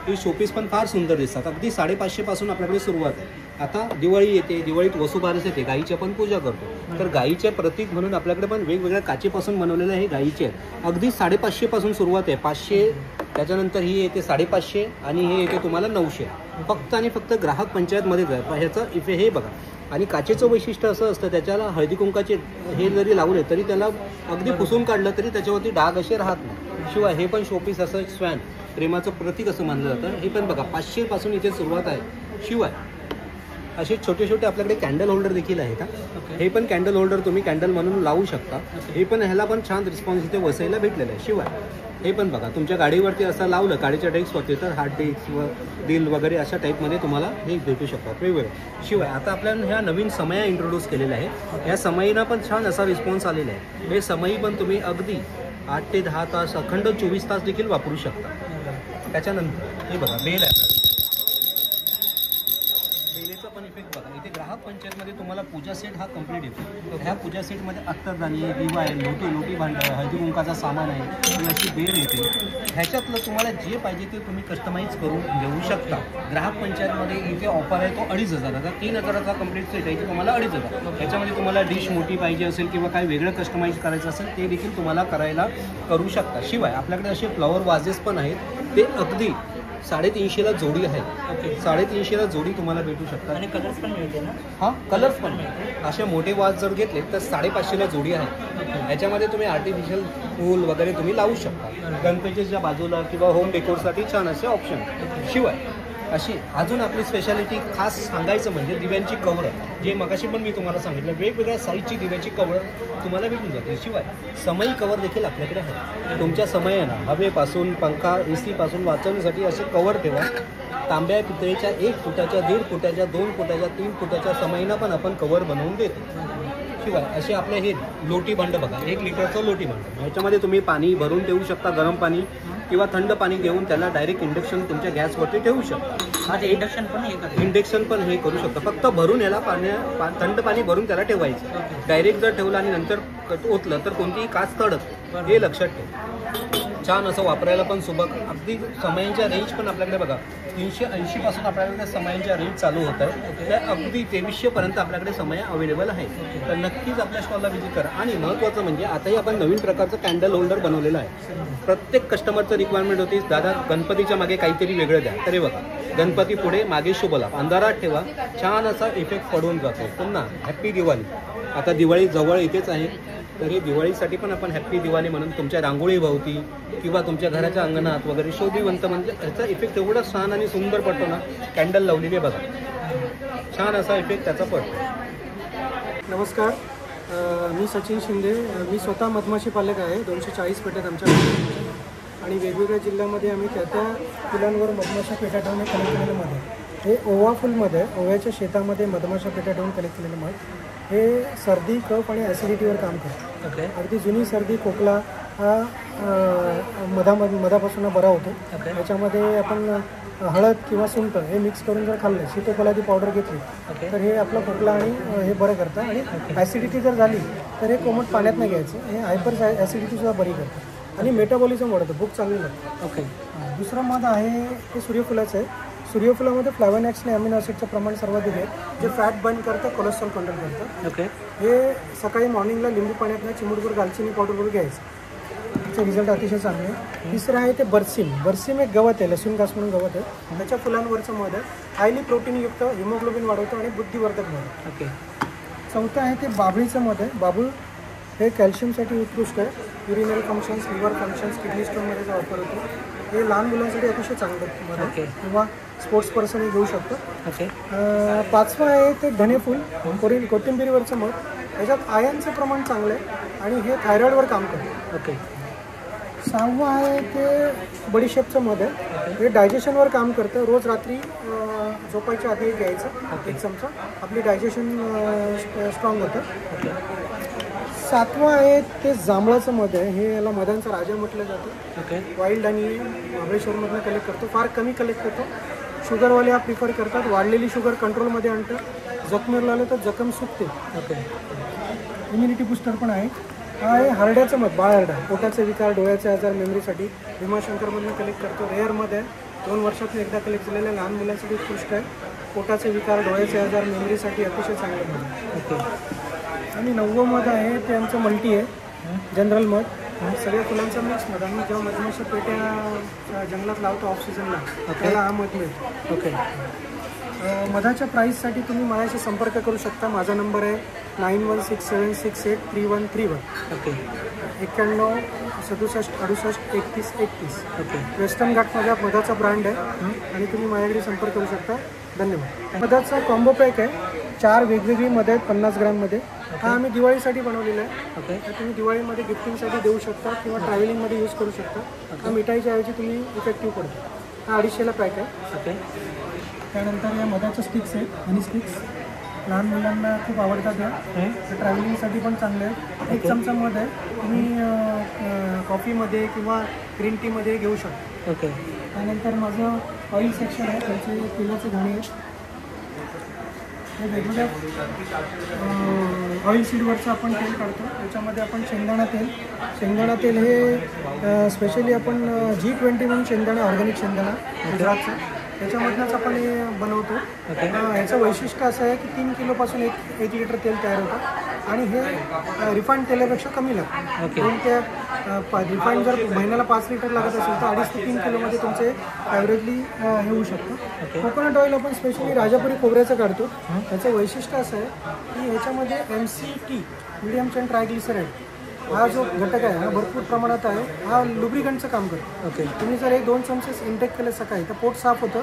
[SPEAKER 17] ही शोपीस पण फार सुंदर दिसतात. अगदी 550 पासून आपल्याकडे सुरुवात आहे. आता दिवाळी येते, दिवाळीत वसुबारस येते, गाईची आपण पूजा करतो. तर गाईचे प्रतीक म्हणून आपल्याकडे पण वेगवेगळ्या काचेपासून बनवलेले हे गाईचे आहेत. अगदी 550 पासून सुरुवात आहे. 500, त्याच्यानंतर ही येते 550 आणि हे येते तुम्हाला 900. फक्त आणि फक्त ग्राहक पंचायतमध्ये ह्याचं हे बघा. आणि काचेचं वैशिष्ट्य असं असतं, त्याच्याला हळदी कुंकाचे हे जरी लावले तरी त्याला अगदी पुसून काढलं तरी त्याच्यावरती डाग असे राहत नाही. शिवाय हे पण शोपीस असं स्वॅन प्रेमाचं प्रतीक असं मानलं जातं. हे पण बघा 500 पासून इथे सुरुवात आहे. शिवाय असे छोटे छोटे आपल्याकडे कॅन्डल होल्डर देखील आहेत. हे पण कॅन्डल होल्डर तुम्ही कॅन्डल म्हणून लावू शकता. हे पण ह्याला पण छान रिस्पॉन्स इथे वसईला भेटलेला आहे. शिवाय हे पण बघा, तुमच्या गाडीवरती असं लावलं गाडीच्या डेस्कवरती तर हार्ट डिस्क व दिल वगैरे अशा टाईपमध्ये तुम्हाला हे भेटू शकतात वेगवेगळे. शिवाय आता आपल्याला ह्या नवीन समया इंट्रोड्यूस केलेल्या आहे. ह्या समयीना पण छान असा रिस्पॉन्स आलेला आहे. हे समयी पण तुम्ही अगदी 8 ते 10 तास अखंड 24 तास देखील वापरू शकता. त्याच्यानंतर हे बघा बेल आहे. बेलेचा पण इफेक्ट बघा. इथे ग्राहक पंचायतमध्ये तुम्हाला पूजा सेट हा कंप्लीट येतो. ह्या पूजा सेटमध्ये अत्तरदाणी, दिवा आहे, लोटी भांडं, हळदी कुंकाचा सामान आहे, याची बेल येते. ह्याच्यातलं तुम्हाला जे पाहिजे ते तुम्ही कस्टमाइज करून घेऊ शकता. ग्राहक पंचायतमध्ये इथे ऑफर आहे तो 2,500. 3,000चा कंप्लीट सेट आहे, तुम्हाला 2,500. त्याच्यामध्ये तुम्हाला डिश मोठी पाहिजे असेल किंवा काही वेगळं कस्टमाइज करायचं असेल ते देखील तुम्हाला करायला करू शकता. शिवाय आपल्याकडे असे फ्लॉवर वाजेस पण आहेत. ते अगदी 350ला जोडी आहे. 350ला जोडी तुम्हाला भेटू शकतात.
[SPEAKER 1] आणि कलर्स पण मिळते ना?
[SPEAKER 17] हां, कलर्स पण मिळते. असे मोठे वाज जर घेतले तर 550ला जोडी आहे. याच्यामध्ये तुम्ही आर्टिफिशियल फूल वगैरे तुम्ही लावू शकता गणपतीच्या बाजूला किंवा होम डेकोरसाठी छान असे ऑप्शन. शिवाय अशी अजून आपली स्पेशालिटी खास सांगायचं म्हणजे दिव्यांची कवरं, जे मगाशी पण मी तुम्हाला सांगितलं वेगवेगळ्या साईजची दिव्याची कवरं तुम्हाला भेटून जाते. शिवाय समई कवर देखील आपल्याकडे आहे. तुमच्या समयांना हवेपासून, पंखा, AC पासून वाचवण्यासाठी असे कवर ठेवा. तांब्या पितळेच्या 1 फुटाच्या, 1.5 फुटाच्या, 2 फुटाच्या, 3 फुटाच्या समईना पण आपण कवर बनवून देतो. शिवाय असे आपले हे लोटी भांडं बघा, 1 लिटरचं लोटी भांडं. ह्याच्यामध्ये तुम्ही पाणी भरून ठेवू शकता, गरम पाणी किंवा थंड पाणी घेऊन त्याला डायरेक्ट इंडक्शन तुमच्या गॅसवरती ठेवू शकता.
[SPEAKER 1] माझे इंडक्शन पण हे
[SPEAKER 17] करू शकता. फक्त भरून याला थंड पाणी भरून त्याला ठेवायचं. डायरेक्ट जर ठेवलं आणि नंतर ओतलं तर कोणतीही काच तडत, हे लक्षात ठेव. छान असं वापरायला पण सुबक. अगदी समयांच्या रेंज पण आपल्याकडे बघा 380 पासून आपल्याकडे समयांच्या रेंज चालू होत आहे. त्या अगदी 2300 पर्यंत आपल्याकडे समय अवेलेबल आहे. तर नक्कीच आपल्या स्टॉलला व्हिजिट करा. आणि महत्त्वाचं म्हणजे आताही आपण नवीन प्रकारचं कॅन्डल होल्डर बनवलेलं आहे. प्रत्येक कस्टमरचं रिक्वायरमेंट होती, दादा गणपतीच्या मागे काहीतरी वेगळं द्या. तरी बघा, गणपती पुढे मागे शुभ लाभ, अंधारात ठेवा, छान असा इफेक्ट पडून जातो. पुन्हा हॅप्पी दिवाळी. आता दिवाळी जवळ येतेच आहे, तर हे दिवाळीसाठी पण आपण हॅप्पी दिवाळी म्हणून तुमच्या रांगोळी भोवती किंवा तुमच्या घराच्या अंगणात वगैरे शोभिवंत म्हणजे याचा इफेक्ट एवढा छान आणि सुंदर पडतो ना. कॅन्डल लावलेली बघा, छान असा इफेक्ट त्याचा पडतो.
[SPEAKER 18] नमस्कार, मी सचिन शिंदे. मी स्वतः मधमाशी पालक आहे. 240 पेट्यात आमच्या आणि वेगवेगळ्या जिल्ह्यामध्ये आम्ही त्या फुलांवर मधमाशा पेट्या ठेवून कलेक्ट केलेलं मध आहे. हे ओवा फुलमध्ये ओव्याच्या शेतामध्ये मधमाशा पेट्या ठेवून कलेक्ट केलेलं मध हे सर्दी, कफ आणि ॲसिडिटीवर काम करतं. अगदी जुनी सर्दी, खोकला हा मधापासून बरा होतो. याच्यामध्ये आपण हळद किंवा सुंठ हे मिक्स करून जर खाल्लं, सीतोफलाची पावडर घेतली तर हे आपला खोकला आणि हे बरं करतं. आणि ॲसिडिटी जर झाली तर हे कोमट पाण्यात नाही घ्यायचं. हे हायपर ॲसिडिटीसुद्धा बरी करतं आणि मेटाबॉलिझम वाढतं, भूक चांगली लागते. दुसरं मध आहे ते सूर्यफुलाचं आहे. सूर्यफुलामध्ये फ्लॅवोनॉक्स आणि अमिनो ॲसिडचं प्रमाण सर्वाधिक आहे, जे फॅट बर्न करतं, कोलेस्ट्रॉल कंट्रोल करतं. हे सकाळी मॉर्निंगला लिंबू पाण्यात चिमूटभर दालचिनी पावडरवर घ्यायचं. त्याचे रिझल्ट अतिशय चांगले आहे. तिसरं आहे ते बर्सिम. बर्सिम एक गवत आहे, लसूण घास म्हणून गवत आहे. त्याच्या फुलांवरचं मध आहे. हायली प्रोटीनयुक्त, हिमोग्लोबिन वाढवतं आणि बुद्धिवर्धक मध. चौथं आहे ते बाभळीचं मध आहे. बाभूळ हे कॅल्शियमसाठी उत्कृष्ट आहे. Urinary functions, liver functions, kidney स्टोनमध्ये जो वापर होतो. हे लहान मुलांसाठी अतिशय चांगलं मध आहे किंवा स्पोर्ट्स पर्सन घेऊ शकतो. पाचवं आहे ते धनेफूल, कोथिंबिरीवरचं मध. याच्यात आयर्नचं प्रमाण चांगलं आहे आणि हे थायरॉइडवर काम करतं. सहावं आहे ते बडीशेपचं मध आहे. हे डायजेशनवर काम करतं. रोज रात्री झोपायच्या आधी घ्यायचं 1 चमचा, आपली डायजेशन स्ट्रॉंग होतं. 7वं आहे ते जांभळाचं मध आहे. हे याला मधांचा राजा म्हटलं जातं. वाईल्ड आणि महाबळेश्वरमधनं कलेक्ट करतो, फार कमी कलेक्ट होतो. शुगरवाले हा प्रिफर करतात. वाढलेली शुगर कंट्रोलमध्ये आणतं. जखमेवर लावलं तर जखम सुटते. इम्युनिटी बुस्टर पण आहे. हा आहे हरड्याचं मध, बाळहरडा. पोटाचे विकार, डोळ्याचे आजार, मेमरीसाठी भीमाशंकरमधनं कलेक्ट करतो. रेअरमध्ये आहे, 2 वर्षातून एकदा कलेक्ट झालेल्या लहान मुलांसाठी उत्कृष्ट आहे. पोटाचे विकार, डोळ्याचे आजार, मेमरीसाठी अतिशय चांगलं मध. आणि 9वं मध आहे ते आमचं मल्टी आहे, जनरल मध. सगळ्या फुलांचा मिक्स मध. आम्ही जेव्हा मधमाशा पेट्या जंगलात लावतो ऑफ सीझनला, त्याला हा मध मिळतो. मधाच्या प्राईससाठी तुम्ही माझ्याशी संपर्क करू शकता. माझा नंबर आहे 9167683131. 91 67 68 31 31. वेस्टर्न घाट माझ्या मधाचा ब्रँड आहे आणि तुम्ही माझ्याकडे संपर्क करू शकता. धन्यवाद. मधाचा कॉम्बो पॅक आहे, 4 वेगवेगळी मध आहेत 50 ग्रॅममध्ये. हा आम्ही दिवाळीसाठी बनवलेला आहे.
[SPEAKER 1] ओके.
[SPEAKER 18] तुम्ही दिवाळीमध्ये गिफ्टिंगसाठी देऊ शकता किंवा ट्रॅव्हलिंगमध्ये यूज करू शकता. हा मिठाईच्या ऐवजी तुम्ही इफेक्टिव्ह पडतो. हा 250ला पॅक आहे.
[SPEAKER 1] ओके.
[SPEAKER 18] त्यानंतर या मधाच्या स्टिक्स आहेत, हनी स्टिक्स. लहान मुलांना खूप आवडतात या. ट्रॅव्हलिंगसाठी पण चांगले आहेत. 1 चमचा मध आहे, तुम्ही कॉफीमध्ये किंवा ग्रीन टीमध्ये घेऊ शकता.
[SPEAKER 1] ओके.
[SPEAKER 18] त्यानंतर माझं ऑइल सेक्शन आहे, त्याचे तेलाचे घाणे आहेत. हे वेगवेगळ्या ऑइल सीडवरचं आपण तेल काढतो. त्याच्यामध्ये आपण शेंगदाणा तेल हे स्पेशली आपण G20 म्हणून शेंगदाणा, ऑर्गॅनिक शेंगदाणा गुजरातचं, त्याच्यामधूनच आपण हे बनवतो. ह्याचं वैशिष्ट्य असं आहे की 3 किलोपासून 1 लिटर तेल तयार होतं आणि हे रिफाईंड तेलापेक्षा कमी लागतं. रिफाईंड जर महिन्याला 5 लिटर लागत असेल तर 2.5 ते 3 किलोमध्ये तुमचे ॲव्हरेजली हे होऊ शकतं. कोकोनट ऑइल आपण स्पेशली राजापुरी खोबऱ्याचं काढतो. त्याचं वैशिष्ट्य असं आहे की ह्याच्यामध्ये MCT मिडियम चेन ट्रायग्लिसराईड हा जो घटक आहे हा भरपूर प्रमाणात आहे. हा लुब्रिकंटचं काम करतो.
[SPEAKER 1] ओके.
[SPEAKER 18] तुम्ही जर 1-2 चमचे इंटेक केलं सकाळी तर पोट साफ होतं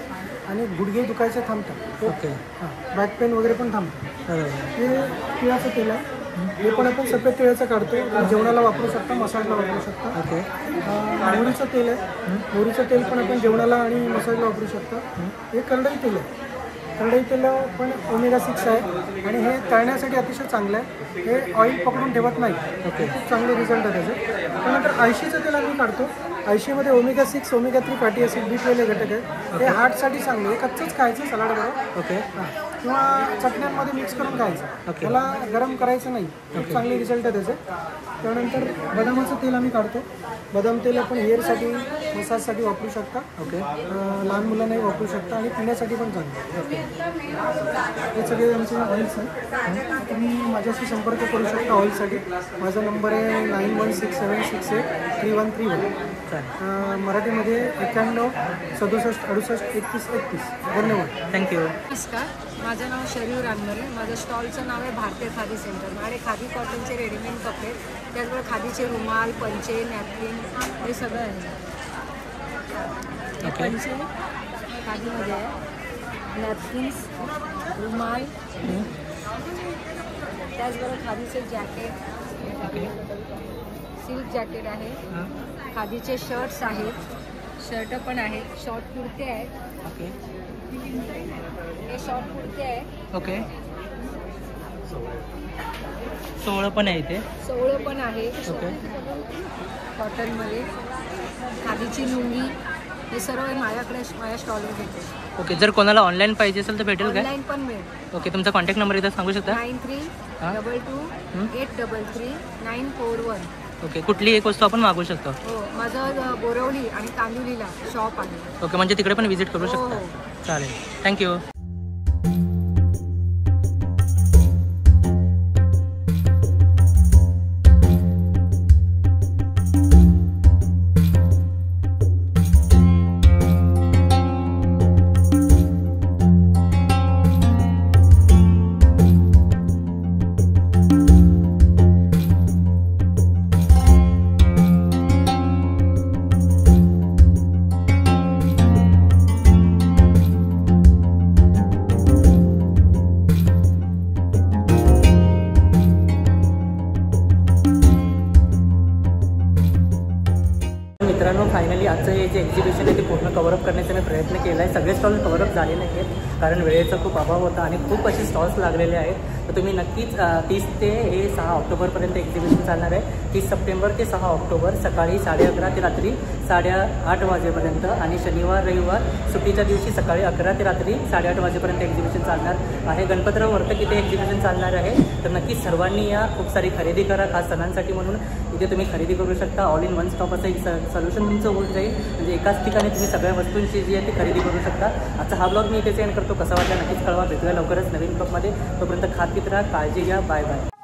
[SPEAKER 18] आणि गुडघे दुखायचे थांबतात.
[SPEAKER 1] ओके.
[SPEAKER 18] बॅक पेन वगैरे पण थांबतं. हे तिळाचं तेल आहे. हे पण आपण सफेद तिळाचं काढतो. जेवणाला वापरू शकता, मसाजला वापरू शकता.
[SPEAKER 1] ओके.
[SPEAKER 18] मोहरीचं तेल आहे. मोहरीचं तेल पण आपण जेवणाला आणि मसाजला वापरू शकता. हे करडई तेल आहे. करडई तेल पण ओमेगा 6 आहे आणि हे तळण्यासाठी अतिशय चांगलं आहे. हे ऑइल पकडून ठेवत नाही. ओके. खूप चांगले रिझल्ट आहे त्याचे. त्यानंतर आयशीचं तेल आम्ही काढतो. आयशीमध्ये omega 6, omega 3 fatty acid, B12 हे घटक आहे. हे हार्टसाठी चांगले. हे कच्चंच खायचं सलाडबरोबर.
[SPEAKER 1] ओके.
[SPEAKER 18] किंवा चटण्यांमध्ये मिक्स करून खायचं. त्याला गरम करायचं नाही. खूप चांगले रिझल्ट आहे त्याचे. त्यानंतर बदामाचं तेल आम्ही काढतो. बदाम तेल आपण हेअरसाठी, मसाजसाठी वापरू शकता. ओके. लहान मुलांनाही वापरू शकता आणि पिण्यासाठी पण चांगलं. ओके. हे सगळे आमचे ऑइल्स आहेत. तुम्ही माझ्याशी संपर्क करू शकता ऑइलसाठी. माझा नंबर आहे 9167683131. मराठीमध्ये 91 67 68 31 31. धन्यवाद.
[SPEAKER 1] थँक्यू.
[SPEAKER 2] नमस्कार, माझं नाव शरीर रानमरे. माझं स्टॉलचं नाव आहे भारतीय खादी सेंटर. माझे खादी कॉटनचे रेडीमेड कपडे, त्याचबरोबर खादीचे रुमाल, पंचे, नॅपकिन हे सगळं आहे. हे पंचे खादीमध्ये आहे, नॅपकिन्स, रुमाल, त्याचबरोबर खादीचे जॅकेट, सिल्क जॅकेट आहे, खादीचे शर्ट्स आहेत, शर्ट पण आहेत, शॉर्ट कुर्ते आहेत.
[SPEAKER 1] ओके.
[SPEAKER 2] हे शॉर्ट कुर्ते आहे.
[SPEAKER 1] ओके. सोहळं पण आहे इथे.
[SPEAKER 2] सोहळं पण आहे.
[SPEAKER 1] ओके.
[SPEAKER 2] कॉटनमध्ये खादीची लुंगी हे सर्व माझ्याकडे माझ्या स्टॉलवर भेटेल.
[SPEAKER 1] ओके. जर कोणाला ऑनलाईन पाहिजे असेल तर भेटेल काय?
[SPEAKER 2] ऑनलाईन पण मिळेल.
[SPEAKER 1] ओके. तुमचा कॉन्टॅक्ट नंबर इथं सांगू शकता?
[SPEAKER 2] 9322833941.
[SPEAKER 1] ओके. कुठली एक वस्तू आपण मागवू शकतो?
[SPEAKER 2] हो, माझं बोरवली आणि तांदुलीला शॉप आहे.
[SPEAKER 1] ओके. म्हणजे तिकडे पण व्हिजिट करू शकता. चालेल. थँक्यू. मित्रांनो, फायनली आजचं हे जे एक्झिबिशन आहे ते पूर्ण कवरअप करण्याचा मी प्रयत्न केला आहे. सगळे स्टॉल कवरअप झालेले आहेत कारण वेळेचा खूप अभाव होता आणि खूप असे स्टॉल्स लागलेले आहेत. तर तुम्ही नक्कीच 30 ते 6 ऑक्टोबरपर्यंत एक्झिबिशन चालणार आहे. 30 सप्टेंबर ते 6 ऑक्टोबर सकाळी 11:30 ते रात्री 8:30 वाजेपर्यंत आणि शनिवार रविवार सुट्टीच्या दिवशी सकाळी 11 ते रात्री 8:30 वाजेपर्यंत एक्झिबिशन चालणार आहे. गणपतराव वर्तक इथे एक्झिबिशन चालणार आहे. तर नक्कीच सर्वांनी या खूप सारी खरेदी करा. खास सणांसाठी म्हणून इथे तुम्ही खरेदी करू शकता. ऑल इन वन स्टॉप असं एक सोल्युशन तुमचं होऊन जाईल. म्हणजे एकाच ठिकाणी तुम्ही सगळ्या वस्तूंची जी आहे ती खरेदी करू शकता. आजचा हा ब्लॉग मी इथे सेंड करतो. कसा वाटला नक्कीच कळवा. भेटूया लवकरच नवीन ब्लॉगमध्ये. तोपर्यंत खात पित राहा, काळजी घ्या. Bye bye.